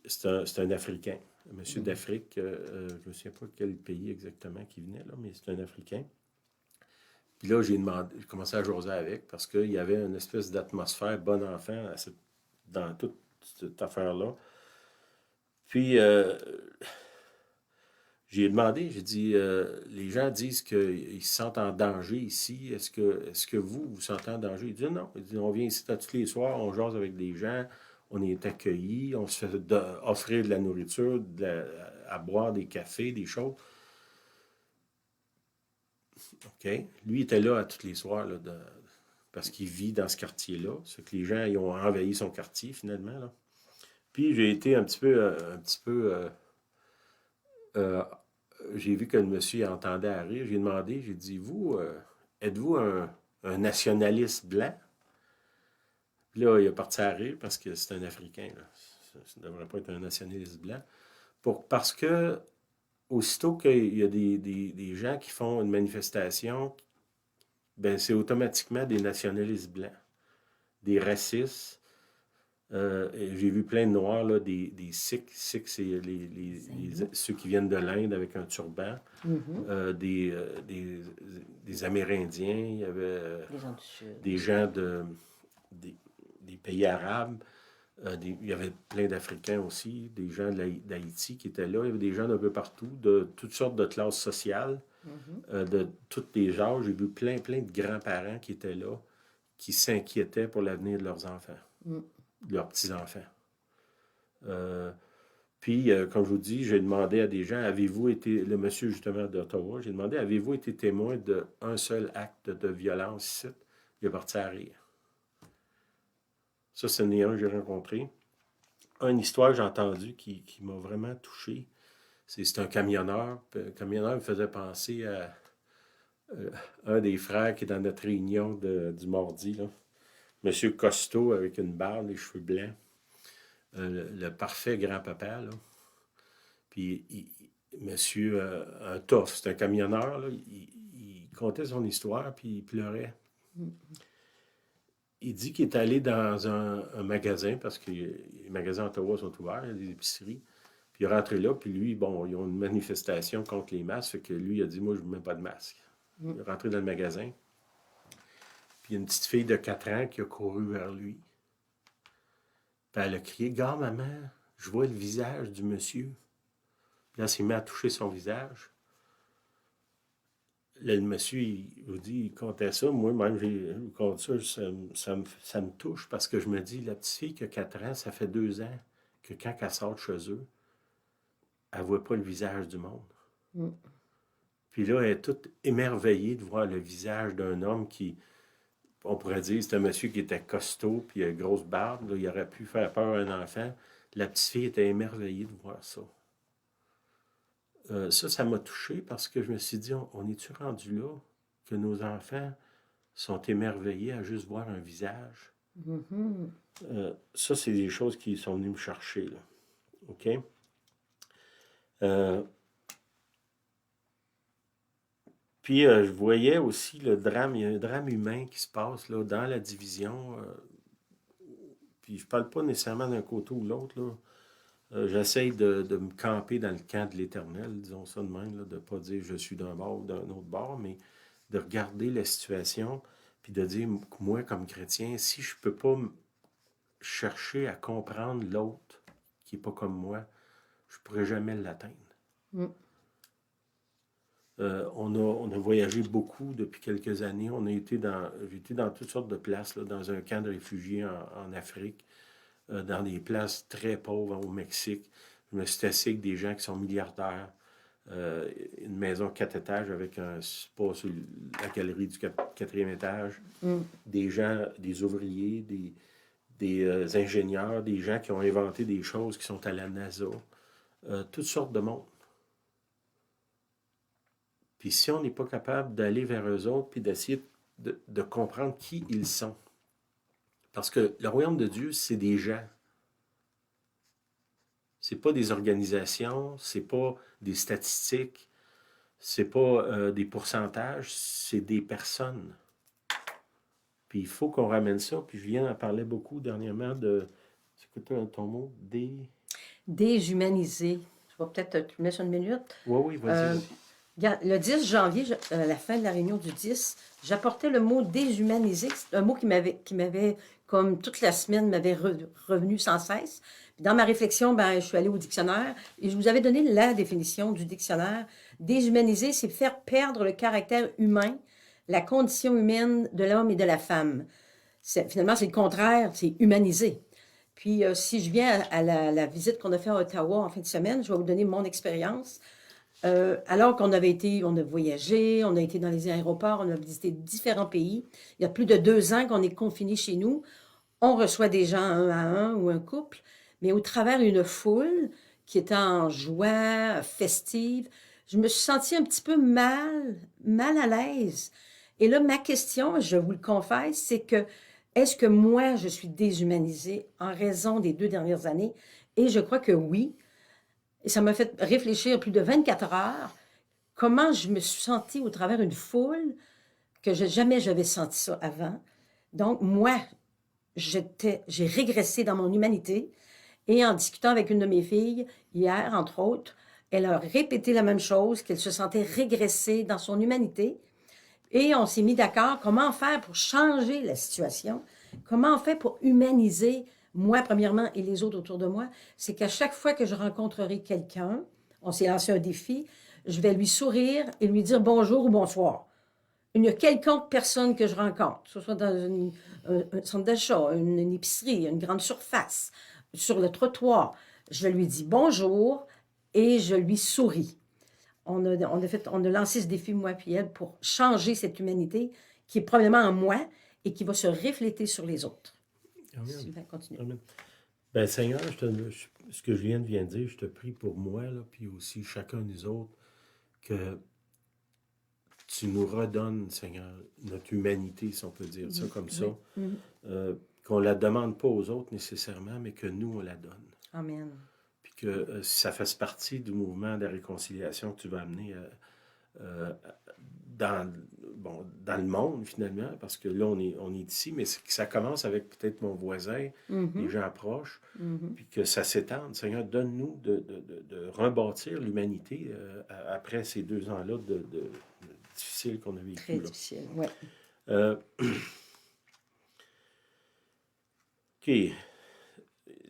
c'est un Africain, un monsieur d'Afrique. Je ne me souviens pas de quel pays exactement qui venait, là, mais c'est un Africain. Puis là, j'ai commencé à jaser avec parce qu'il y avait une espèce d'atmosphère bon enfant dans toute cette affaire-là. Puis, j'ai demandé, j'ai dit, les gens disent qu'ils se sentent en danger ici. Est-ce que vous vous sentez en danger? Il dit non. Il dit, on vient ici tous les soirs, on jase avec des gens, on est accueillis, on se fait offrir de la nourriture, à boire des cafés, des choses. OK. Lui était là à tous les soirs, là, parce qu'il vit dans ce quartier-là. C'est que les gens ils ont envahi son quartier, finalement. Là. Puis j'ai été euh, j'ai vu que le monsieur entendait à rire. J'ai demandé, j'ai dit, vous, êtes-vous un nationaliste blanc? Puis là, il est parti à rire parce que c'est un Africain. Là. Ça ne devrait pas être un nationaliste blanc. Parce que, aussitôt qu'il y a des gens qui font une manifestation, ben c'est automatiquement des nationalistes blancs, des racistes. J'ai vu plein de Noirs, là, des Sikhs. Sikhs, c'est ceux qui viennent de l'Inde avec un turban. Des Amérindiens. Il y avait des gens des pays arabes. Il y avait plein d'Africains aussi, des gens d'Haïti qui étaient là. Il y avait des gens d'un peu partout, de toutes sortes de classes sociales, de tous les âges. J'ai vu plein de grands-parents qui étaient là, qui s'inquiétaient pour l'avenir de leurs enfants, de leurs petits-enfants. Puis, comme je vous dis, j'ai demandé à des gens, avez-vous été, le monsieur justement d'Ottawa, j'ai demandé, avez-vous été témoin d'un seul acte de violence ici? Il est parti à rire. Ça, c'est un que j'ai rencontré. Une histoire que j'ai entendue qui m'a vraiment touché, c'est un camionneur. Le camionneur me faisait penser à un des frères qui est dans notre réunion du mardi, là. Monsieur costaud avec une barbe, les cheveux blancs. Le parfait grand-papa, là. Puis, monsieur, un tough, c'est un camionneur, là, il contait son histoire, puis il pleurait. Il dit qu'il est allé dans un magasin, parce que les magasins à Ottawa sont ouverts, il y a des épiceries. Puis il est rentré là, puis lui, bon, ils ont une manifestation contre les masques, fait que lui, il a dit, moi, je ne mets pas de masque. Il est rentré dans le magasin. Puis il y a une petite fille de 4 ans qui a couru vers lui. Puis elle a crié, « Gars, maman, je vois le visage du monsieur. » Puis là, elle s'est mis à toucher son visage. Là, le monsieur, il comptait ça. Moi-même, je compte ça, ça me touche parce que je me dis, la petite fille qui a 4 ans, ça fait 2 ans que quand elle sort de chez eux, elle ne voit pas le visage du monde. Puis là, elle est toute émerveillée de voir le visage d'un homme qui, on pourrait dire, c'est un monsieur qui était costaud, puis il a une grosse barbe, là, il aurait pu faire peur à un enfant. La petite fille était émerveillée de voir ça. Ça m'a touché parce que je me suis dit, on est-tu rendu là que nos enfants sont émerveillés à juste voir un visage? Ça, c'est des choses qui sont venues me chercher, là. OK? Puis, je voyais aussi le drame, il y a un drame humain qui se passe là, dans la division. Puis, je parle pas nécessairement d'un côté ou l'autre, là. J'essaye de me camper dans le camp de l'Éternel, disons ça de même, là, de ne pas dire je suis d'un bord ou d'un autre bord, mais de regarder la situation, puis de dire, moi, comme chrétien, si je ne peux pas chercher à comprendre l'autre qui n'est pas comme moi, je ne pourrai jamais l'atteindre. On a voyagé beaucoup depuis quelques années. J'ai été dans toutes sortes de places, là, dans un camp de réfugiés en Afrique, dans des places très pauvres au Mexique. Je me suis assis avec des gens qui sont milliardaires. Une maison 4 étages avec un spa sur la galerie du 4e étage. Des gens, des ouvriers, des ingénieurs, des gens qui ont inventé des choses qui sont à la NASA. Toutes sortes de monde. Puis si on n'est pas capable d'aller vers eux autres puis d'essayer de comprendre qui ils sont, parce que le royaume de Dieu, c'est des gens. C'est pas des organisations, c'est pas des statistiques, c'est pas des pourcentages, c'est des personnes. Puis il faut qu'on ramène ça. Puis je viens d'en parler beaucoup dernièrement de... C'est quoi ton mot? Déshumaniser. Je vais peut-être te mettre une minute. Oui, vas-y. Le 10 janvier, à la fin de la réunion du 10, j'apportais le mot déshumaniser. C'est un mot qui m'avait comme toute la semaine, m'avait revenu sans cesse. Puis dans ma réflexion, je suis allée au dictionnaire et je vous avais donné la définition du dictionnaire. Déshumaniser, c'est faire perdre le caractère humain, la condition humaine de l'homme et de la femme. Finalement, c'est le contraire, c'est humaniser. Puis, si je viens à la visite qu'on a faite à Ottawa en fin de semaine, je vais vous donner mon expérience. Alors qu'on on a voyagé, on a été dans les aéroports, on a visité différents pays. Il y a plus de 2 ans qu'on est confinés chez nous. On reçoit des gens un à un ou un couple, mais au travers d'une foule qui était en joie, festive, je me suis sentie un petit peu mal à l'aise. Et là, ma question, je vous le confesse, c'est que est-ce que moi, je suis déshumanisée en raison des 2 dernières années? Et je crois que oui. Et ça m'a fait réfléchir plus de 24 heures. Comment je me suis sentie au travers d'une foule que jamais j'avais senti ça avant. Donc, moi, j'ai régressé dans mon humanité. Et en discutant avec une de mes filles, hier, entre autres, elle a répété la même chose, qu'elle se sentait régressée dans son humanité. Et on s'est mis d'accord comment faire pour changer la situation, comment on fait pour humaniser moi, premièrement, et les autres autour de moi. C'est qu'à chaque fois que je rencontrerai quelqu'un, on s'est lancé un défi, je vais lui sourire et lui dire bonjour ou bonsoir. Une quelconque personne que je rencontre, que ce soit dans un centre d'achat, une épicerie, une grande surface, sur le trottoir, je lui dis bonjour et je lui souris. On a lancé ce défi, moi et elle, pour changer cette humanité qui est probablement en moi et qui va se refléter sur les autres. Amen. Sylvain, continue. Amen. Ben, Seigneur, ce que Julienne vient de dire, je te prie pour moi, là, puis aussi chacun des autres, que tu nous redonnes, Seigneur, notre humanité, si on peut dire ça comme ça. Qu'on ne la demande pas aux autres nécessairement, mais que nous, on la donne. Amen. Puis que ça fasse partie du mouvement de réconciliation que tu vas amener dans, dans le monde, finalement, parce que là, on est ici, mais que ça commence avec peut-être mon voisin, les gens proches, puis que ça s'étende. Seigneur, donne-nous de rebâtir l'humanité après ces 2 ans-là de difficiles qu'on a vécu. Très difficile, oui. OK.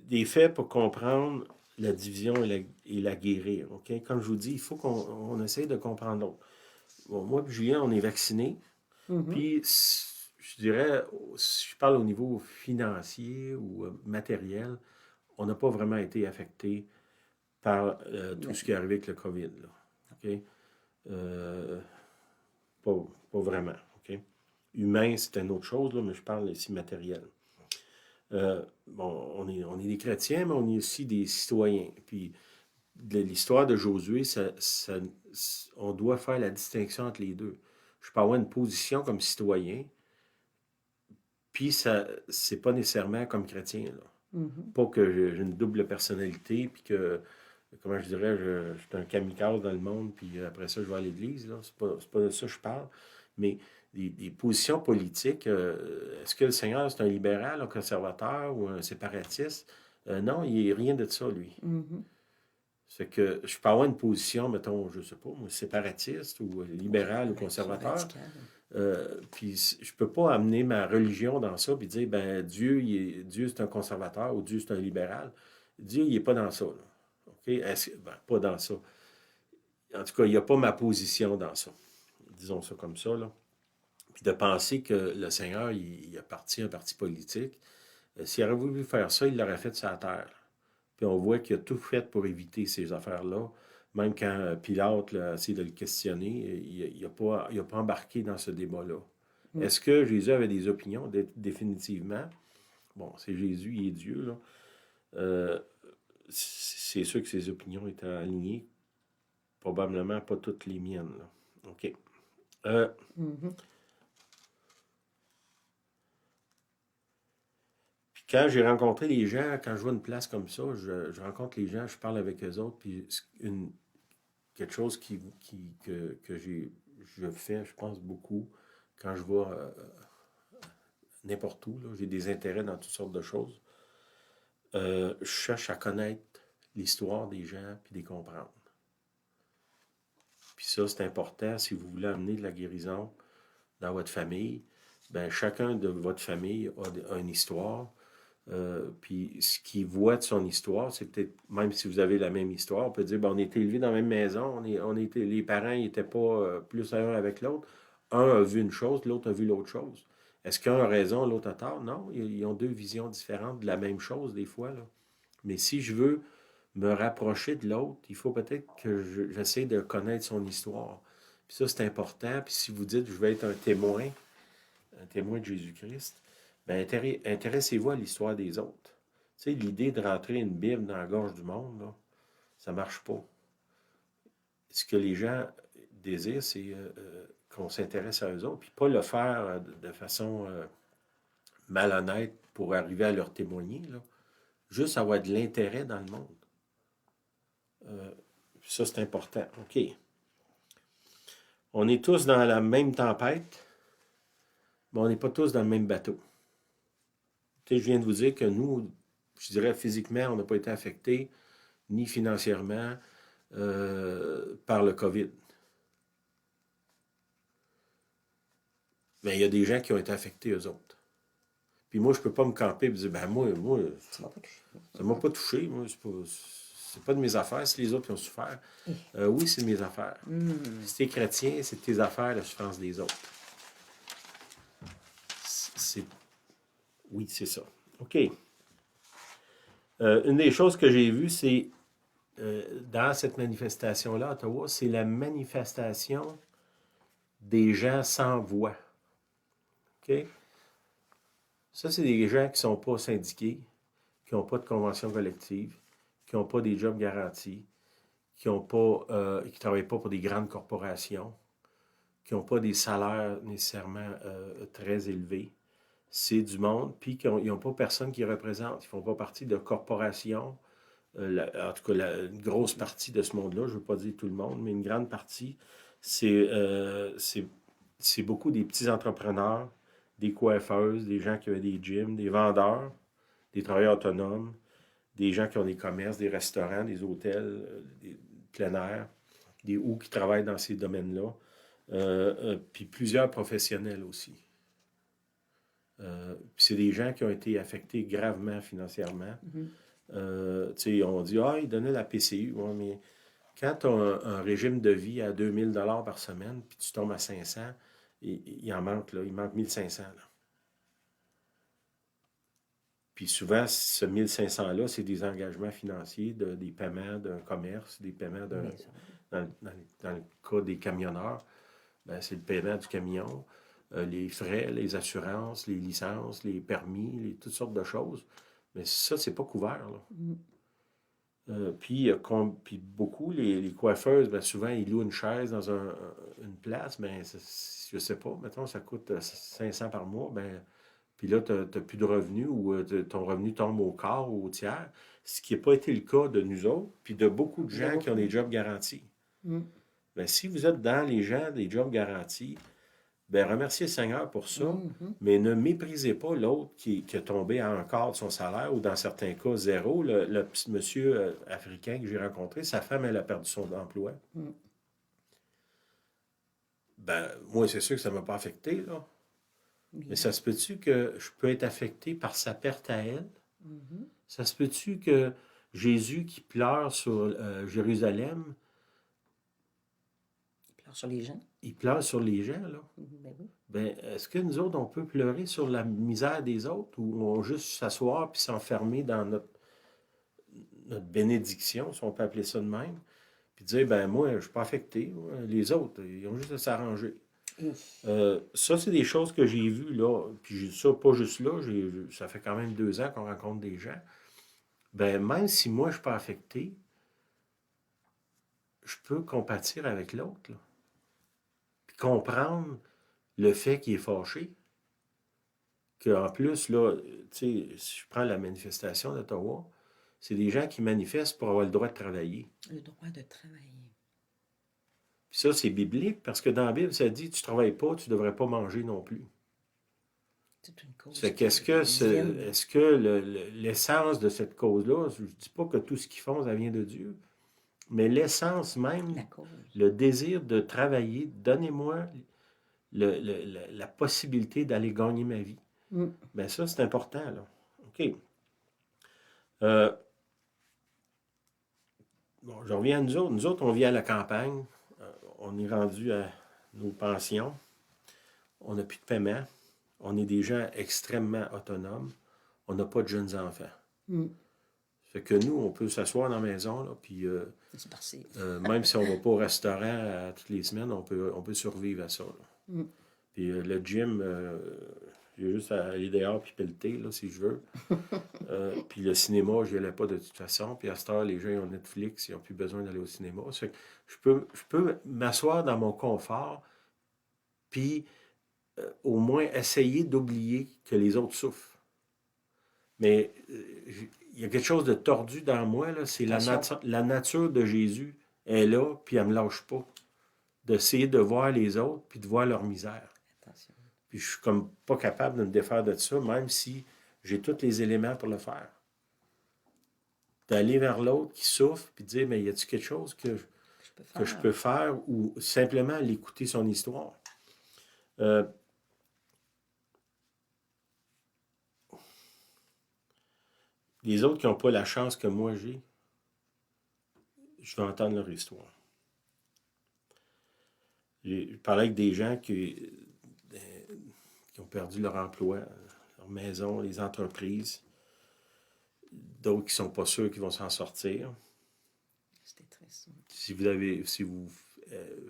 Des faits pour comprendre la division et la guérir. OK? Comme je vous dis, il faut qu'on essaye de comprendre l'autre. Bon, moi et Julien, on est vaccinés. Puis, je dirais, si je parle au niveau financier ou matériel, on n'a pas vraiment été affecté par tout ce qui est arrivé avec le COVID. Là. OK? Pas vraiment. OK? Humain, c'est une autre chose, là, mais je parle ici matériel. On est des chrétiens, mais on est aussi des citoyens. Puis, l'histoire de Josué, on doit faire la distinction entre les deux. Je peux avoir une position comme citoyen, puis ça, c'est pas nécessairement comme chrétien. Là. Pas que j'ai une double personnalité, puis que, comment je dirais, je suis un kamikaze dans le monde, puis après ça, je vais à l'église. Là. C'est pas de ça que je parle. Mais des positions politiques, est-ce que le Seigneur, c'est un libéral, un conservateur ou un séparatiste? Non, il n'y a rien de ça, lui. C'est que je peux avoir une position, mettons, je ne sais pas, moi, séparatiste ou libéral ou conservateur. Puis je ne peux pas amener ma religion dans ça et dire, ben Dieu, Dieu c'est un conservateur ou Dieu c'est un libéral. Dieu, il n'est pas dans ça. Là. OK? Pas dans ça. En tout cas, il n'y a pas ma position dans ça. Disons ça comme ça. Là. Puis de penser que le Seigneur, il a parti un parti politique. S'il aurait voulu faire ça, il l'aurait fait sur la terre. Puis on voit qu'il a tout fait pour éviter ces affaires-là. Même quand Pilate a essayé de le questionner, il n'a pas embarqué dans ce débat-là. Est-ce que Jésus avait des opinions? Définitivement. Bon, c'est Jésus, il est Dieu. Là. C'est sûr que ses opinions étaient alignées. Probablement pas toutes les miennes. Là. OK. Quand j'ai rencontré les gens, quand je vois une place comme ça, je rencontre les gens, je parle avec eux autres, puis quelque chose que je fais, je pense beaucoup, quand je vais n'importe où, là, j'ai des intérêts dans toutes sortes de choses, je cherche à connaître l'histoire des gens, puis les comprendre. Puis ça, c'est important, si vous voulez amener de la guérison dans votre famille, ben chacun de votre famille a une histoire. Puis ce qu'il voit de son histoire, c'est peut-être, même si vous avez la même histoire, on peut dire, ben, on était élevés dans la même maison, les parents n'étaient pas plus un avec l'autre. Un a vu une chose, l'autre a vu l'autre chose. Est-ce qu'un a raison, l'autre a tort? Non, ils ont deux visions différentes de la même chose, des fois. Là. Mais si je veux me rapprocher de l'autre, il faut peut-être que j'essaie de connaître son histoire. Puis ça, c'est important. Puis si vous dites, je vais être un témoin de Jésus-Christ, bien, intéressez-vous à l'histoire des autres. Tu sais, l'idée de rentrer une Bible dans la gorge du monde, là, ça ne marche pas. Ce que les gens désirent, c'est qu'on s'intéresse à eux autres, puis pas le faire de façon malhonnête pour arriver à leur témoigner, là. Juste avoir de l'intérêt dans le monde. Ça, c'est important. OK. On est tous dans la même tempête, mais on n'est pas tous dans le même bateau. Tu sais, je viens de vous dire que nous, je dirais physiquement, on n'a pas été affectés, ni financièrement, par le COVID. Mais il y a des gens qui ont été affectés, eux autres. Puis moi, je ne peux pas me camper et dire, ben moi ça ne m'a pas touché. Moi, c'est pas de mes affaires, c'est les autres qui ont souffert. Oui, c'est de mes affaires. Si tu es chrétien, c'est de tes affaires, la souffrance des autres. Oui, c'est ça. OK. Une des choses que j'ai vues, c'est dans cette manifestation-là à Ottawa, c'est la manifestation des gens sans voix. OK? Ça, c'est des gens qui ne sont pas syndiqués, qui n'ont pas de convention collective, qui n'ont pas des jobs garantis, qui ne travaillent pas pour des grandes corporations, qui n'ont pas des salaires nécessairement très élevés. C'est du monde, puis ils n'ont pas personne qui représente. Ils ne font pas partie de corporations. En tout cas, une grosse partie de ce monde-là, je ne veux pas dire tout le monde, mais une grande partie, c'est beaucoup des petits entrepreneurs, des coiffeuses, des gens qui ont des gyms, des vendeurs, des travailleurs autonomes, des gens qui ont des commerces, des restaurants, des hôtels, des plein air, ou qui travaillent dans ces domaines-là, puis plusieurs professionnels aussi. Puis c'est des gens qui ont été affectés gravement financièrement. On dit, ils donnaient la PCU. Ouais, mais quand tu as un régime de vie à 2000 $ par semaine, puis tu tombes à 500, il en manque, là, il manque 1500. Là. Puis souvent, ce 1500-là, c'est des engagements financiers, des paiements d'un commerce, des paiements dans le cas des camionneurs, ben, c'est le paiement du camion, les frais, les assurances, les licences, les permis, toutes sortes de choses. Mais ça, c'est pas couvert. Là. Puis beaucoup, les coiffeuses, ben, souvent, ils louent une chaise dans une place, ben, je sais pas, mettons, ça coûte 500 par mois, ben, puis là, tu n'as plus de revenus ou ton revenu tombe au quart ou au tiers, ce qui n'a pas été le cas de nous autres, puis de beaucoup de gens qui ont des jobs garantis. Ben, si vous êtes dans les gens des jobs garantis, ben, remerciez le Seigneur pour ça, mais ne méprisez pas l'autre qui est tombé à un quart de son salaire ou dans certains cas zéro. Le petit monsieur africain que j'ai rencontré, sa femme, elle a perdu son emploi. Ben, moi, c'est sûr que ça ne m'a pas affecté, là. Mais ça se peut-tu que je peux être affecté par sa perte à elle? Ça se peut-tu que Jésus qui pleure sur Jérusalem, il pleure sur les gens. Il pleure sur les gens, là? Ben oui. Ben, est-ce que nous autres, on peut pleurer sur la misère des autres ou on juste s'asseoir puis s'enfermer dans notre bénédiction, si on peut appeler ça de même, puis dire, ben moi, je ne suis pas affecté. Les autres, ils ont juste à s'arranger. Ça, c'est des choses que j'ai vues, là. Puis ça, pas juste là, ça fait quand même 2 ans qu'on rencontre des gens. Ben, même si moi, je ne suis pas affecté, je peux compatir avec l'autre, là. Puis comprendre le fait qu'il est fâché. Qu'en plus, là, tu sais, si je prends la manifestation d'Ottawa, c'est des gens qui manifestent pour avoir le droit de travailler. Le droit de travailler. Puis ça, c'est biblique, parce que dans la Bible, ça dit, tu ne travailles pas, tu ne devrais pas manger non plus. C'est une cause. Est-ce que l'essence de cette cause-là, je ne dis pas que tout ce qu'ils font, ça vient de Dieu, mais l'essence même, le désir de travailler, donnez-moi la possibilité d'aller gagner ma vie. Bien ça, c'est important, là. OK. Bon, je reviens à nous autres. Nous autres, on vit à la campagne. On est rendu à nos pensions. On n'a plus de paiement. On est des gens extrêmement autonomes. On n'a pas de jeunes enfants. Ça Fait que nous, on peut s'asseoir dans la maison, là, puis C'est parti. même si on ne va pas au restaurant toutes les semaines, on peut survivre à ça. Là. Mm. Puis le gym, j'ai juste à aller dehors puis pelleter, là, si je veux. Puis le cinéma, je n'y allais pas de toute façon. Puis à cette heure, les gens ils ont Netflix, ils n'ont plus besoin d'aller au cinéma. Ça fait que je peux m'asseoir dans mon confort, puis au moins essayer d'oublier que les autres souffrent. Mais il y a quelque chose de tordu dans moi, là, c'est Attention. la nature de Jésus est là, puis elle ne me lâche pas. D'essayer de voir les autres, puis de voir leur misère. Attention. Puis je suis comme pas capable de me défaire de ça, même si j'ai tous les éléments pour le faire. D'aller vers l'autre qui souffre, puis de dire, mais y a-t-il quelque chose que je peux faire ou simplement l'écouter son histoire? Les autres qui n'ont pas la chance que moi j'ai, je vais entendre leur histoire. Je parlais avec des gens qui ont perdu leur emploi, leur maison, les entreprises. D'autres qui ne sont pas sûrs qu'ils vont s'en sortir. C'était triste. Si vous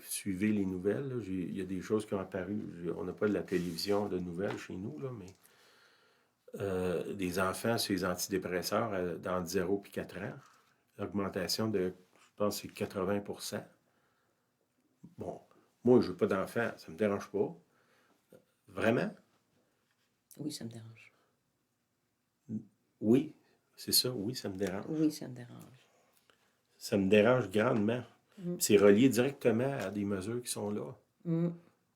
suivez les nouvelles, là, il y a des choses qui ont apparu. On n'a pas de la télévision de nouvelles chez nous, là, mais des enfants sur les antidépresseurs dans 0 et 4 ans. L'augmentation de, je pense, c'est 80%. Bon, moi, je veux pas d'enfants, ça me dérange pas. Vraiment? Oui, ça me dérange. Oui, c'est ça, oui, ça me dérange. Oui, ça me dérange. Ça me dérange grandement. C'est relié directement à des mesures qui sont là. Mm.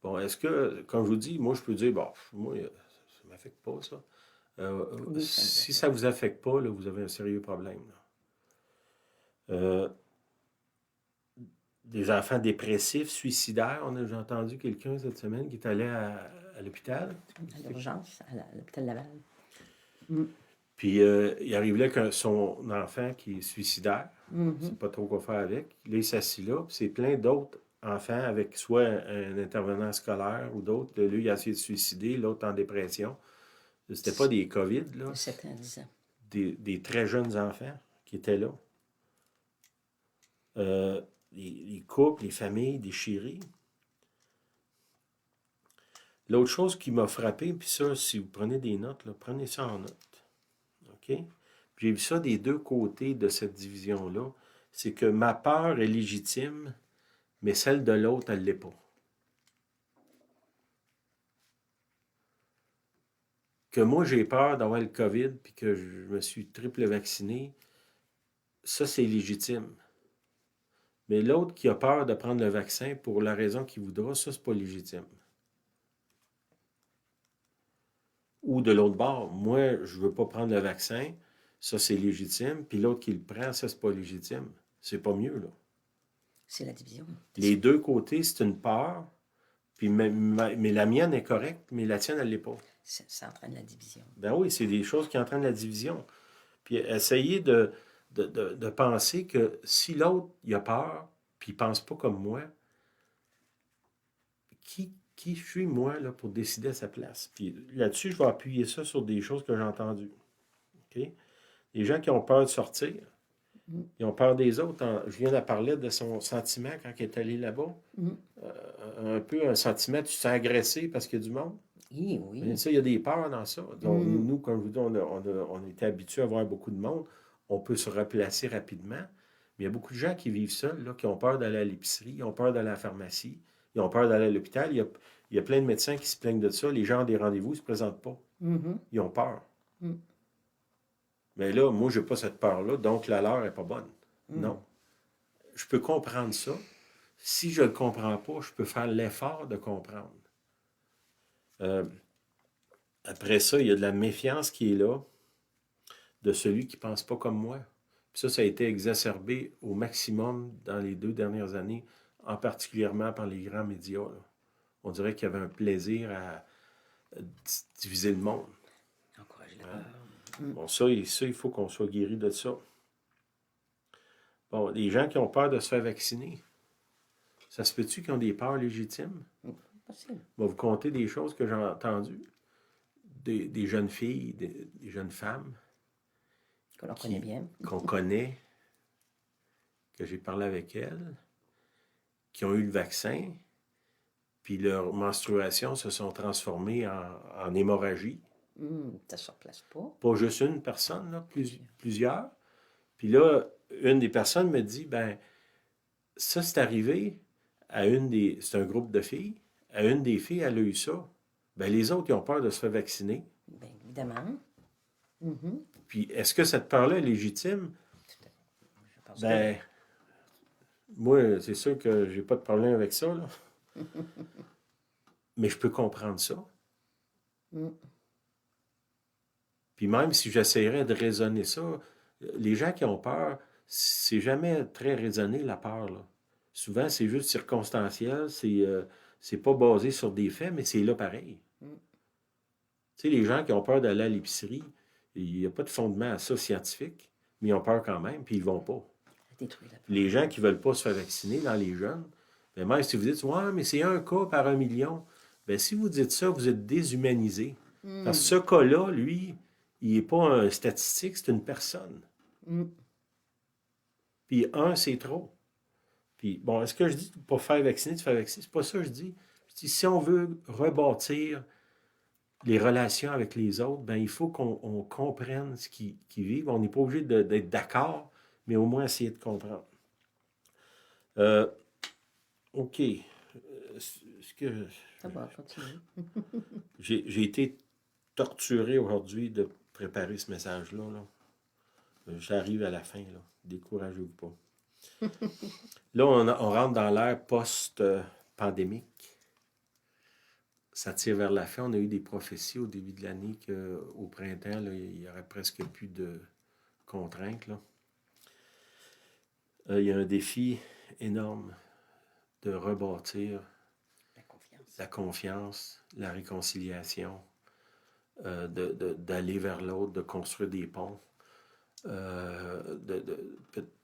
Bon, est-ce que, comme je vous dis, moi, je peux dire, bon, moi, ça ne m'affecte pas, ça. Oui, Si ça ne vous affecte pas, là, vous avez un sérieux problème. Des enfants dépressifs, suicidaires. J'ai entendu quelqu'un cette semaine qui est allé à l'hôpital. À l'urgence, à l'hôpital Laval. Puis il arrive là que son enfant qui est suicidaire, il ne sait pas trop quoi faire avec. Là, il s'assit là, puis c'est plein d'autres enfants avec soit un intervenant scolaire ou d'autres. Lui, il a essayé de se suicider, l'autre en dépression. C'était pas des COVID, là. De 7 ans à 10 ans. Des très jeunes enfants qui étaient là. Les couples, les familles déchirées. L'autre chose qui m'a frappé, puis ça, si vous prenez des notes, là, prenez ça en note. OK? J'ai vu ça des deux côtés de cette division-là. C'est que ma peur est légitime, mais celle de l'autre, elle ne l'est pas. Que moi, j'ai peur d'avoir le COVID, puis que je me suis triple vacciné, ça, c'est légitime. Mais l'autre qui a peur de prendre le vaccin pour la raison qu'il voudra, ça, c'est pas légitime. Ou de l'autre bord, moi, je veux pas prendre le vaccin, ça, c'est légitime, puis l'autre qui le prend, ça, c'est pas légitime. C'est pas mieux, là. C'est la division. Les deux côtés, c'est une peur, puis mais la mienne est correcte, mais la tienne, elle l'est pas. Ça entraîne la division. Ben oui, c'est des choses qui entraînent la division. Puis essayez de penser que si l'autre, il a peur, puis il pense pas comme moi, qui suis moi là, pour décider à sa place? Puis là-dessus, je vais appuyer ça sur des choses que j'ai entendues. OK? Les gens qui ont peur de sortir, ils ont peur des autres. Je viens de parler de son sentiment quand il est allé là-bas. Un peu un sentiment, tu te sens agressé parce qu'il y a du monde. Oui, oui. Mais ça, il y a des peurs dans ça. Donc, nous, comme je vous dis, on était habitués à voir beaucoup de monde. On peut se replacer rapidement. Mais il y a beaucoup de gens qui vivent seuls, là, qui ont peur d'aller à l'épicerie, ils ont peur d'aller à la pharmacie, ils ont peur d'aller à l'hôpital. Il y a plein de médecins qui se plaignent de ça. Les gens ont des rendez-vous, ils ne se présentent pas. Ils ont peur. Mais là, moi, je n'ai pas cette peur-là, donc la leur n'est pas bonne. Non. Je peux comprendre ça. Si je ne le comprends pas, je peux faire l'effort de comprendre. Après ça, il y a de la méfiance qui est là de celui qui ne pense pas comme moi. Puis ça a été exacerbé au maximum dans les 2 dernières années, en particulièrement par les grands médias. Là. On dirait qu'il y avait un plaisir à diviser le monde. Encourager la peur. Bon, ça, il faut qu'on soit guéri de ça. Bon, les gens qui ont peur de se faire vacciner, ça se peut-tu qu'ils ont des peurs légitimes? Possible. Je vais vous conter des choses que j'ai entendues. Des jeunes filles, des jeunes femmes Que l'on connaît bien. qu'on connaît, que j'ai parlé avec elles, qui ont eu le vaccin, puis leurs menstruations se sont transformées en hémorragie. Ça ne se replace pas. Pas juste une personne, là, plusieurs. Puis là, une des personnes me dit, ben, ça, c'est arrivé à c'est un groupe de filles. À une des filles, elle a eu ça. Ben, les autres, ils ont peur de se faire vacciner. Bien évidemment. Mhm. Puis, est-ce que cette peur-là est légitime? Je pense que Ben, moi, c'est sûr que j'ai pas de problème avec ça, là. Mais je peux comprendre ça. Mm. Puis même si j'essaierais de raisonner ça, les gens qui ont peur, c'est jamais très raisonné, la peur, là. Souvent, c'est juste circonstanciel, c'est pas basé sur des faits, mais c'est là pareil. Mm. Tu sais, les gens qui ont peur d'aller à l'épicerie, il n'y a pas de fondement à ça scientifique, mais ils ont peur quand même, puis ils vont pas. détruit la peur. Les gens qui veulent pas se faire vacciner, dans les jeunes, ben même si vous dites, ouais, mais c'est un cas par 1 million, ben si vous dites ça, vous êtes déshumanisé. Parce que ce cas-là, lui, il n'est pas un statistique, c'est une personne. Mm. Puis c'est trop. Puis bon, est-ce que je dis pour faire vacciner, tu fais vacciner? C'est pas ça que je dis. Je dis, si on veut rebâtir les relations avec les autres, ben il faut qu'on comprenne ce qu'ils vivent. On n'est pas obligé d'être d'accord, mais au moins essayer de comprendre. OK. Est-ce que Ça va, continue. j'ai été torturé aujourd'hui de préparer ce message-là, là. J'arrive à la fin, là. Découragez-vous pas. Là, on rentre dans l'ère post-pandémique. Ça tire vers la fin. On a eu des prophéties au début de l'année qu'au printemps, là, il n'y aurait presque plus de contraintes, là. Il y a un défi énorme de rebâtir la confiance, la réconciliation, d'aller vers l'autre, de construire des ponts.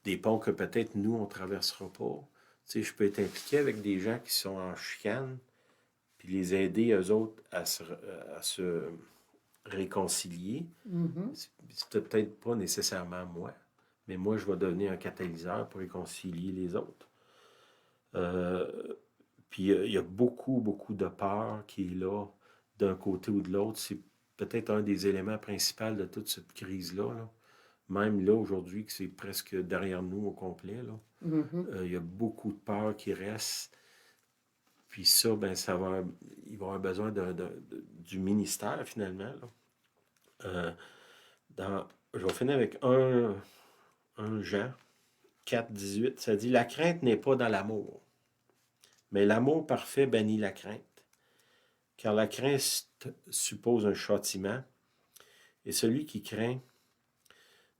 Des ponts que peut-être nous, on ne traversera pas. Tu sais, je peux être impliqué avec des gens qui sont en chicane, puis les aider, eux autres, à se réconcilier. Mm-hmm. C'est peut-être pas nécessairement moi, mais moi, je vais devenir un catalyseur pour réconcilier les autres. Puis il y a beaucoup, beaucoup de peur qui est là, d'un côté ou de l'autre. C'est peut-être un des éléments principaux de toute cette crise-là, là. Même là, aujourd'hui, que c'est presque derrière nous au complet, là, Mm-hmm. il y a beaucoup de peur qui reste. Puis ça, ben, il va avoir besoin du ministère, finalement, là. Je vais finir avec un Jean 4,18. Ça dit, « La crainte n'est pas dans l'amour, mais l'amour parfait bannit la crainte. Car la crainte suppose un châtiment, et celui qui craint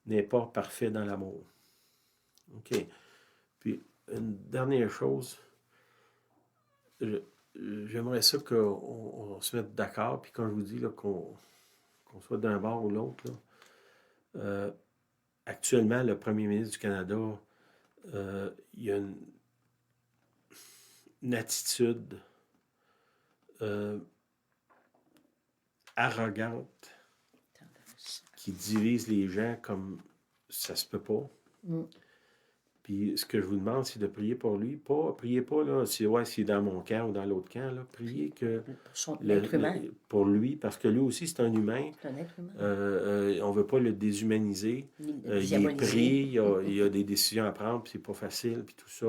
n'est pas parfait dans l'amour. » OK. Puis, une dernière chose, j'aimerais ça qu'on se mette d'accord, puis quand je vous dis là, qu'on soit d'un bord ou l'autre, là, actuellement, le premier ministre du Canada, il y a une attitude arrogante qui divise les gens comme ça se peut pas. Mm. Puis ce que je vous demande, c'est de prier pour lui. Priez pas là, s'il est dans mon camp ou dans l'autre camp. Là, priez que pour lui, parce que lui aussi, c'est un humain. C'est un être humain. On ne veut pas le déshumaniser. Il est pris, il y a des décisions à prendre, puis c'est pas facile, puis tout ça.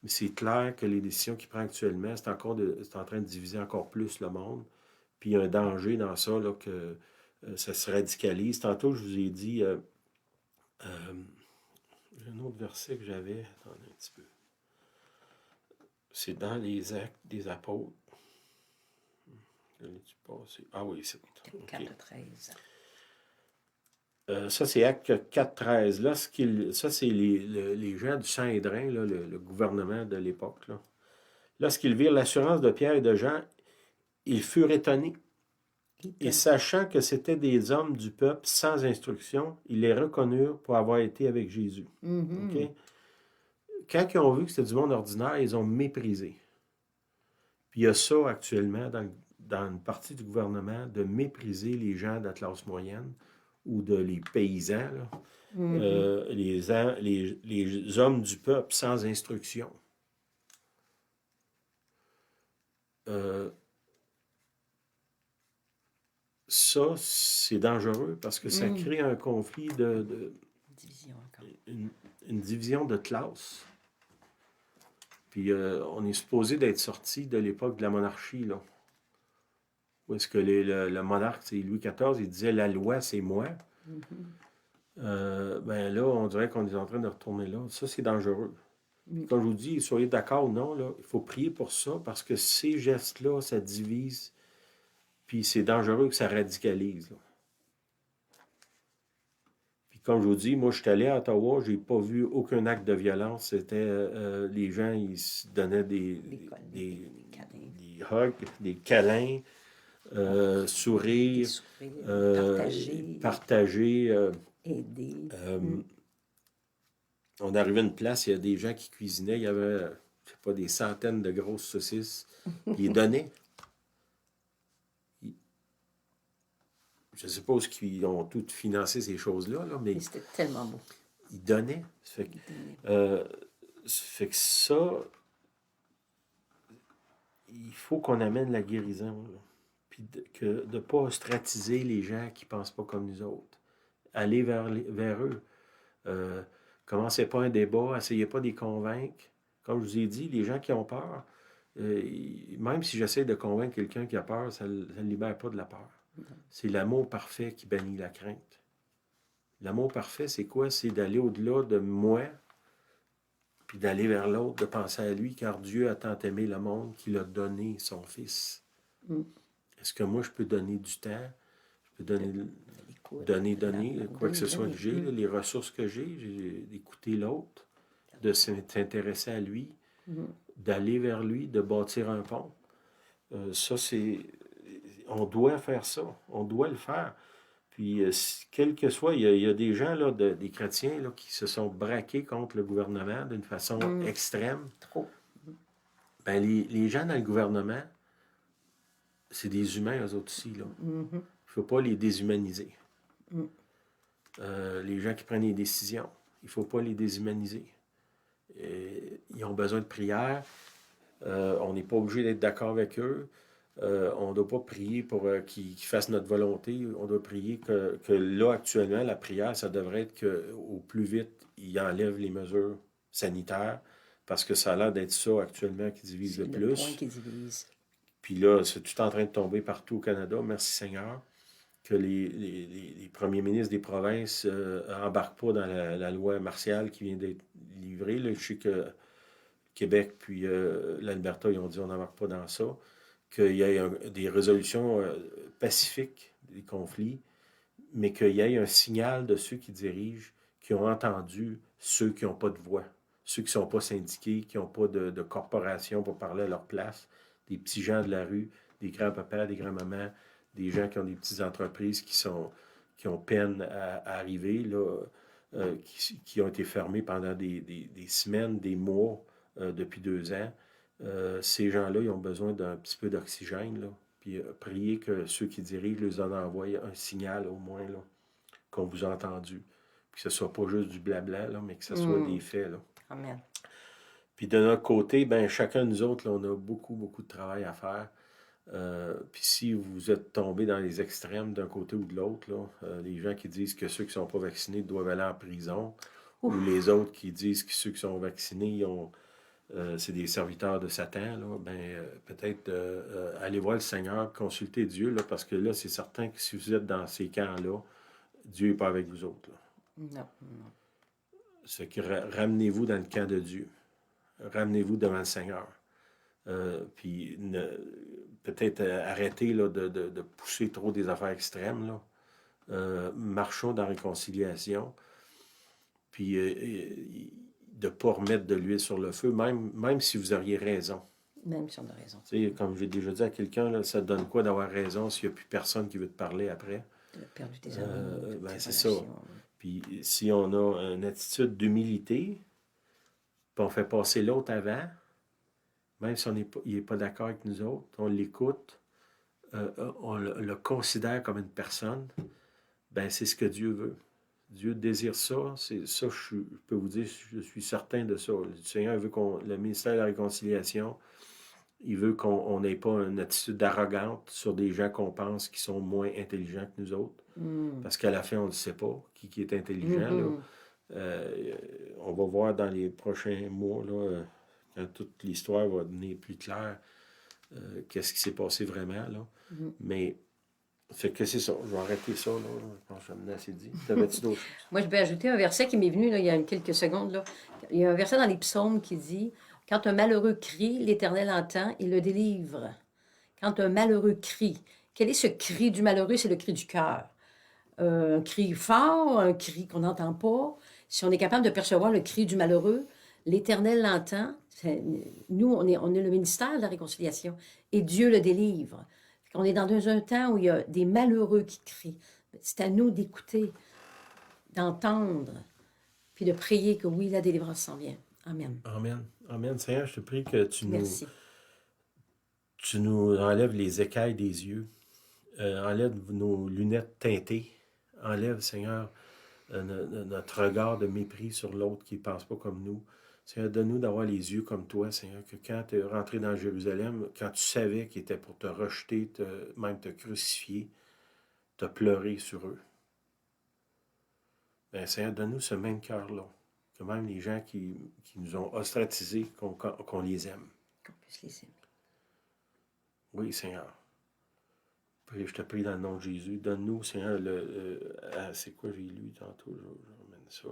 Mais c'est clair que les décisions qu'il prend actuellement, c'est en train de diviser encore plus le monde. Puis il y a un danger dans ça, là, que ça se radicalise. Tantôt, je vous ai dit... j'ai un autre verset que j'avais. Attendez un petit peu. C'est dans les Actes des Apôtres. L'ai-tu passé? Ah oui, c'est bon. 4-13. Ça, c'est Acte 4-13. Ça, c'est les gens du Saint-Hédrin, là, le gouvernement de l'époque. Là. Lorsqu'ils virent l'assurance de Pierre et de Jean, ils furent étonnés. Et sachant que c'étaient des hommes du peuple sans instruction, ils les reconnurent pour avoir été avec Jésus. Mm-hmm. Okay? Quand ils ont vu que c'était du monde ordinaire, ils ont méprisé. Puis il y a ça actuellement dans une partie du gouvernement, de mépriser les gens de la classe moyenne ou de les paysans, là. Mhm. Les hommes du peuple sans instruction. Euh, Ça, c'est dangereux parce que ça Mhm. crée un conflit Division encore. une, une division de classe. Puis on est supposé d'être sorti de l'époque de la monarchie, là. Où est-ce que le monarque, c'est Louis XIV, il disait la loi, c'est moi. Mhm. Ben là, on dirait qu'on est en train de retourner là. Ça, c'est dangereux. Puis Mhm. comme je vous dis, soyez d'accord ou non, là, il faut prier pour ça parce que ces gestes-là, ça divise. Puis c'est dangereux que ça radicalise, là. Puis comme je vous dis, moi, je suis allé à Ottawa, j'ai pas vu aucun acte de violence. C'était les gens, ils se donnaient des, Des câlins, des hugs, des câlins, des sourires, sourires, partager, partager. aider. Euh, on arrivait à une place, il y a des gens qui cuisinaient, il y avait, je sais pas, des centaines de grosses saucisses. Puis ils donnaient. Ils- Je ne sais pas où ils ont tout financé ces choses-là, là, mais Et c'était tellement beau. ils donnaient. Donner. Euh, ça fait que ça, il faut qu'on amène la guérison. Là. Puis de ne pas ostratiser les gens qui ne pensent pas comme nous autres. Aller vers eux. Euh, Commencez pas un débat, essayez pas de les convaincre. Comme je vous ai dit, les gens qui ont peur, même si j'essaie de convaincre quelqu'un qui a peur, ça ne le libère pas de la peur. C'est l'amour parfait qui bannit la crainte. L'amour parfait, c'est quoi? C'est d'aller au-delà de moi, puis d'aller vers l'autre, de penser à lui, car Dieu a tant aimé le monde qu'il a donné son Fils. Mm. Est-ce que moi, je peux donner du temps? Je peux De, donner, de l'écoute, de donner, l'amour. quoi que Donner, ce soit que donner. j'ai, là, les ressources que j'ai d'écouter l'autre, de s'intéresser à lui, Mm. d'aller vers lui, de bâtir un pont. Ça, c'est... On doit faire ça. On doit le faire. Puis, quel que soit, il y a des gens, là, des chrétiens, là, qui se sont braqués contre le gouvernement d'une façon Mm. extrême. Trop. Ben, les gens dans le gouvernement, c'est des humains, eux autres aussi, là. Mhm. Il ne faut pas les déshumaniser. Mm. Les gens qui prennent les décisions, il ne faut pas les déshumaniser. Ils ont besoin de prière. On n'est pas obligé d'être d'accord avec eux. On ne doit pas prier pour qu'ils fassent notre volonté. On doit prier que là, actuellement, la prière, ça devrait être qu'au plus vite, ils enlèvent les mesures sanitaires parce que ça a l'air d'être ça actuellement qui divise C'est le le point plus. qui divise. Puis là, c'est tout en train de tomber partout au Canada. Merci Seigneur que les premiers ministres des provinces embarquent pas dans la loi martiale qui vient d'être livrée. Là, je sais que Québec puis l'Alberta, ils ont dit on n'embarque pas dans ça. Qu'il y ait des résolutions pacifiques des conflits, mais qu'il y ait un signal de ceux qui dirigent, qui ont entendu ceux qui n'ont pas de voix, ceux qui ne sont pas syndiqués, qui n'ont pas de corporation pour parler à leur place, des petits gens de la rue, des grands-papas, des grands-mamans, des gens qui ont des petites entreprises qui ont peine à arriver, là, qui ont été fermées pendant des semaines, des mois, depuis 2 ans. Ces gens-là, ils ont besoin d'un petit peu d'oxygène, là. Puis prier que ceux qui dirigent les en envoient un signal au moins, là, qu'on vous a entendu. Puis que ce soit pas juste du blabla, là, mais que ce soit des Mm. faits, là. Amen. Puis de notre côté, ben chacun de nous autres, là, on a beaucoup, beaucoup de travail à faire. Puis si vous êtes tombé dans les extrêmes d'un côté ou de l'autre, là, les gens qui disent que ceux qui ne sont pas vaccinés doivent aller en prison, ou les Ouf. autres qui disent que ceux qui sont vaccinés, c'est des serviteurs de Satan, là, ben, peut-être aller voir le Seigneur, consulter Dieu, là, parce que là, c'est certain que si vous êtes dans ces camps-là, Dieu n'est pas avec vous autres. Là. Non, non. C'est que ramenez-vous dans le camp de Dieu. Ramenez-vous devant le Seigneur. Puis peut-être arrêter là, de pousser trop des affaires extrêmes. Là. Marchons dans la réconciliation. Puis de ne pas remettre de l'huile sur le feu, même si vous auriez raison. Même si on a raison. Tu sais, comme j'ai déjà dit à quelqu'un, là, ça te donne quoi d'avoir raison s'il n'y a plus personne qui veut te parler après? Tu as perdu tes amours, Ben, tes c'est ça. relations. Puis si on a une attitude d'humilité, puis on fait passer l'autre avant, même si il n'est pas d'accord avec nous autres, on l'écoute, on le considère comme une personne, ben c'est ce que Dieu veut. Dieu désire ça. C'est ça, je peux vous dire, je suis certain de ça. Le Seigneur veut le ministère de la réconciliation, il veut qu'on n'ait pas une attitude arrogante sur des gens qu'on pense qui sont moins intelligents que nous autres. Parce qu'à la fin, on ne sait pas qui est intelligent. Là. On va voir dans les prochains mois, là, quand toute l'histoire va devenir plus claire, qu'est-ce qui s'est passé vraiment. Là. Mais, fait que c'est ça. Je vais arrêter ça. Là. Je pense que j'en ai assez dit. T'avais-tu d'autres choses? Moi, je vais ajouter un verset qui m'est venu là, il y a quelques secondes. Là. Il y a un verset dans les psaumes qui dit « Quand un malheureux crie, l'Éternel entend et le délivre. » Quand un malheureux crie. Quel est ce cri du malheureux? C'est le cri du cœur. Un cri fort, un cri qu'on n'entend pas. Si on est capable de percevoir le cri du malheureux, l'Éternel l'entend. Nous, on est le ministère de la réconciliation et Dieu le délivre. On est dans un temps où il y a des malheureux qui crient. C'est à nous d'écouter, d'entendre, puis de prier que oui, la délivrance s'en vient. Amen. Amen. Amen. Seigneur, je te prie que Merci. tu nous enlèves les écailles des yeux, enlève nos lunettes teintées, enlève, Seigneur, notre regard de mépris sur l'autre qui ne pense pas comme nous. Seigneur, donne-nous d'avoir les yeux comme toi, Seigneur, que quand tu es rentré dans Jérusalem, quand tu savais qu'ils étaient pour te rejeter, même te crucifier, tu as pleuré sur eux. Bien, Seigneur, donne-nous ce même cœur-là, que même les gens qui nous ont ostratisés, qu'on les aime. Qu'on puisse les aimer. Oui, Seigneur. Je te prie dans le nom de Jésus, donne-nous, Seigneur, c'est quoi j'ai lu tantôt, je ramène ça.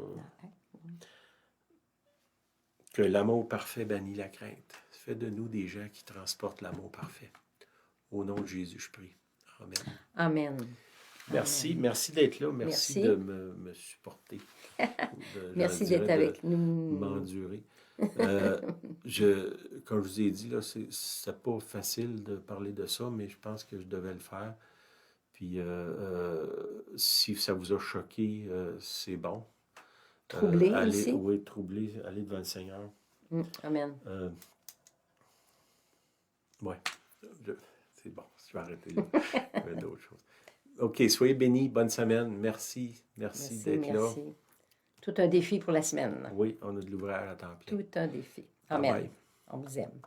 Que l'amour parfait bannit la crainte. Fais de nous des gens qui transportent l'amour parfait. Au nom de Jésus, je prie. Amen. Amen. Merci, merci d'être là. Merci de me supporter. Merci d'être avec nous. M'endurer. Comme je vous ai dit, là, c'est pas facile de parler de ça, mais je pense que je devais le faire. Puis, si ça vous a choqué, c'est bon. Troublé aussi? Oui, troublé. Allez devant le Seigneur. Amen. Oui, c'est bon. Je vais arrêter là. Il y a d'autres choses. OK, soyez bénis. Bonne semaine. Merci d'être là. Tout un défi pour la semaine. Oui, on a de l'ouvrage à temps plein. Tout un défi. Amen. On vous aime.